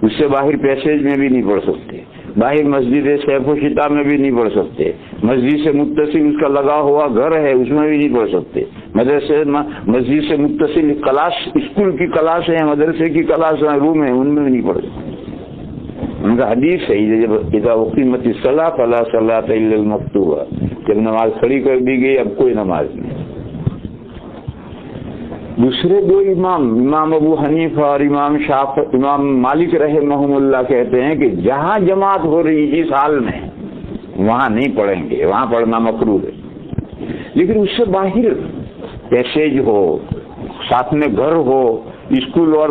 اس سے باہر پیسیج میں بھی نہیں پڑھ سکتے، باہر مسجد سیف و شتا میں بھی نہیں پڑھ سکتے، مسجد سے متصل اس کا لگا ہوا گھر ہے اس میں بھی نہیں پڑھ سکتے، مسجد سے متصل کلاس، اسکول کی کلاس ہے، مدرسے کی کلاس روم ہے، ان میں بھی نہیں پڑھ سکتے. ان کا حدیث ہے جب اذا اقیمت الصلاۃ فلا صلاۃ الا المکتوبہ، جب نماز کھڑی کر دی گئی اب کوئی نماز نہیں. دوسرے 2 امام ابو حنیفہ اور امام مالک رحمہم اللہ کہتے ہیں کہ جہاں جماعت ہو رہی جس حال میں وہاں نہیں پڑھیں گے، وہاں پڑھنا مکروہ ہے. لیکن اس سے باہر پیسیج ہو، ساتھ میں گھر ہو، اسکول اور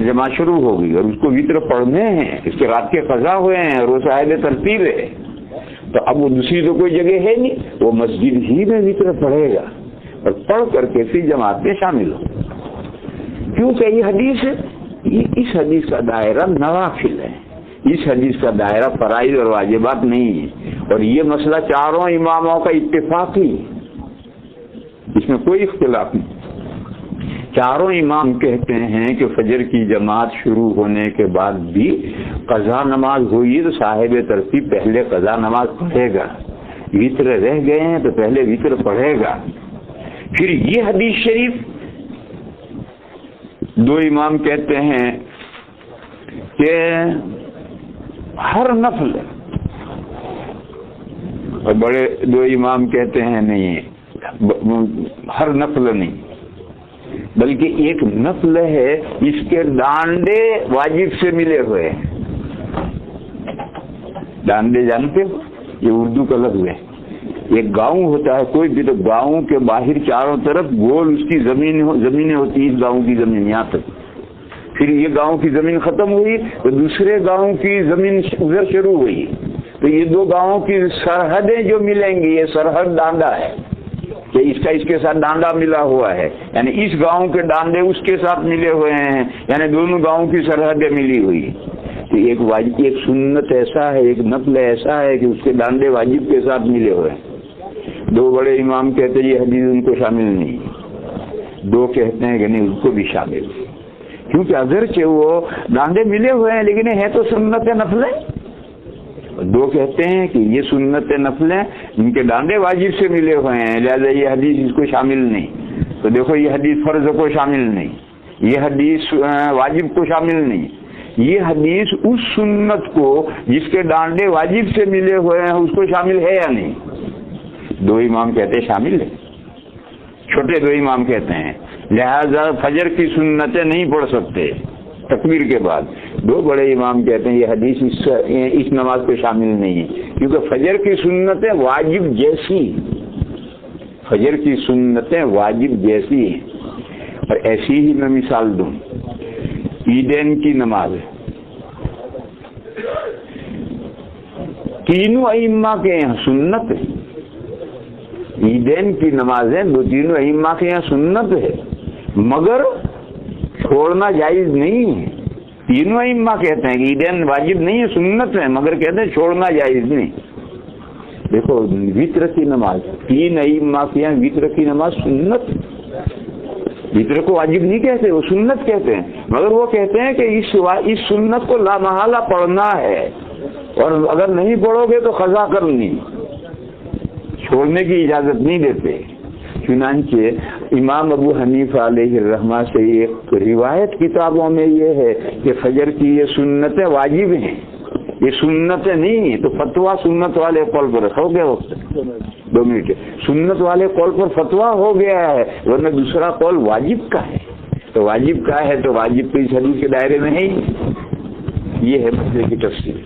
جماعت شروع ہوگی اور اس کو وطر پڑھنے ہیں، اس کے رات کے قضا ہوئے ہیں اور وہ صاحب ترتیب ہے، تو اب وہ دوسری تو کوئی جگہ ہے نہیں، وہ مسجد ہی میں وطر پڑھے گا اور پڑھ کر کے پھر جماعت میں شامل ہو. کیونکہ یہ حدیث، اس حدیث کا دائرہ نوافل ہے، اس حدیث کا دائرہ فرائض اور واجبات نہیں ہے، اور یہ مسئلہ چاروں اماموں کا اتفاقی، اس میں کوئی اختلاف نہیں. چاروں امام کہتے ہیں کہ فجر کی جماعت شروع ہونے کے بعد بھی قضا نماز ہوئی تو صاحب ترتیب پہلے قضا نماز پڑھے گا، وطر رہ گئے ہیں تو پہلے وطر پڑھے گا. پھر یہ حدیث شریف دو امام کہتے ہیں کہ ہر نفل، اور بڑے دو امام کہتے ہیں نہیں، ہر نفل نہیں بلکہ ایک نفل ہے اس کے ڈانڈے واجب سے ملے ہوئے ہیں. ڈانڈے جانتے ہو؟ یہ اردو کا لفظ ہے. ایک گاؤں ہوتا ہے کوئی بھی، تو گاؤں کے باہر چاروں طرف گول اس کی زمینیں ہوتی ہیں، اس گاؤں کی زمین یہاں تک، پھر یہ گاؤں کی زمین ختم ہوئی تو دوسرے گاؤں کی زمین ادھر شروع ہوئی، تو یہ دو گاؤں کی سرحدیں جو ملیں گی یہ سرحد ڈانڈا ہے، کہ اس کا اس کے ساتھ ڈانڈا ملا ہوا ہے، یعنی اس گاؤں کے ڈانڈے اس کے ساتھ ملے ہوئے ہیں، یعنی دونوں گاؤں کی سرحدیں ملی ہوئی. تو ایک واجب، ایک سنت ایسا ہے، ایک نفل ایسا ہے کہ اس کے ڈانڈے واجب کے ساتھ ملے ہوئے ہیں. دو بڑے امام کہتے ہیں یہ حدیث ان کو شامل نہیں، دو کہتے ہیں کہ نہیں اس کو بھی شامل، کیونکہ اگرچہ وہ ڈانڈے ملے ہوئے ہیں لیکن ہے تو سنت نفل. دو کہتے ہیں کہ یہ سنت نفل ہیں، ان کے ڈانڈے واجب سے ملے ہوئے ہیں، لہذا یہ حدیث اس کو شامل نہیں. تو دیکھو یہ حدیث فرض کو شامل نہیں، یہ حدیث واجب کو شامل نہیں، یہ حدیث اس سنت کو جس کے ڈانڈے واجب سے ملے ہوئے ہیں اس کو شامل ہے یا نہیں. دو امام کہتے ہیں شامل ہے، چھوٹے دو امام کہتے ہیں لہذا فجر کی سنتیں نہیں پڑھ سکتے تکبیر کے بعد. دو بڑے امام کہتے ہیں یہ حدیث اس نماز کو شامل نہیں ہے، کیونکہ فجر کی سنتیں واجب جیسی، فجر کی سنتیں واجب جیسی ہیں. اور ایسی ہی میں مثال دوں، عیدین کی نماز ہے، تینوں ائمہ کے یہاں سنت ہے، عیدین کی نمازیں دو تینوں ائمہ کے یہاں سنت ہے مگر چھوڑنا جائز نہیں ہے. تینوں ائمہ کہتے ہیں کہ عیدین واجب نہیں ہے، سنت ہے، مگر کہتے ہیں چھوڑنا جائز نہیں. دیکھو وطر کی نماز، تین ائمہ کے یہاں وطر کی نماز سنت، وطر کو واجب نہیں کہتے، وہ سنت کہتے ہیں، مگر وہ کہتے ہیں کہ اس سنت کو لامحالہ پڑھنا ہے اور اگر نہیں پڑھو گے تو قضا کرنی، چھوڑنے کی اجازت نہیں دیتے. چنانچہ امام ابو حنیفہ علیہ الرحمہ سے ایک روایت کتابوں میں یہ ہے کہ فجر کی یہ سنتیں واجب ہیں، یہ سنتیں نہیں ہیں. تو فتویٰ سنت والے قول پر ہو گیا، وقت 2 منٹ، سنت والے قول پر فتویٰ ہو گیا ہے، ورنہ دوسرا قول واجب کا ہے. تو واجب کا ہے تو واجب تو اس حدیث کے دائرے میں ہے ہی. یہ ہے مسئلے کی تفصیل.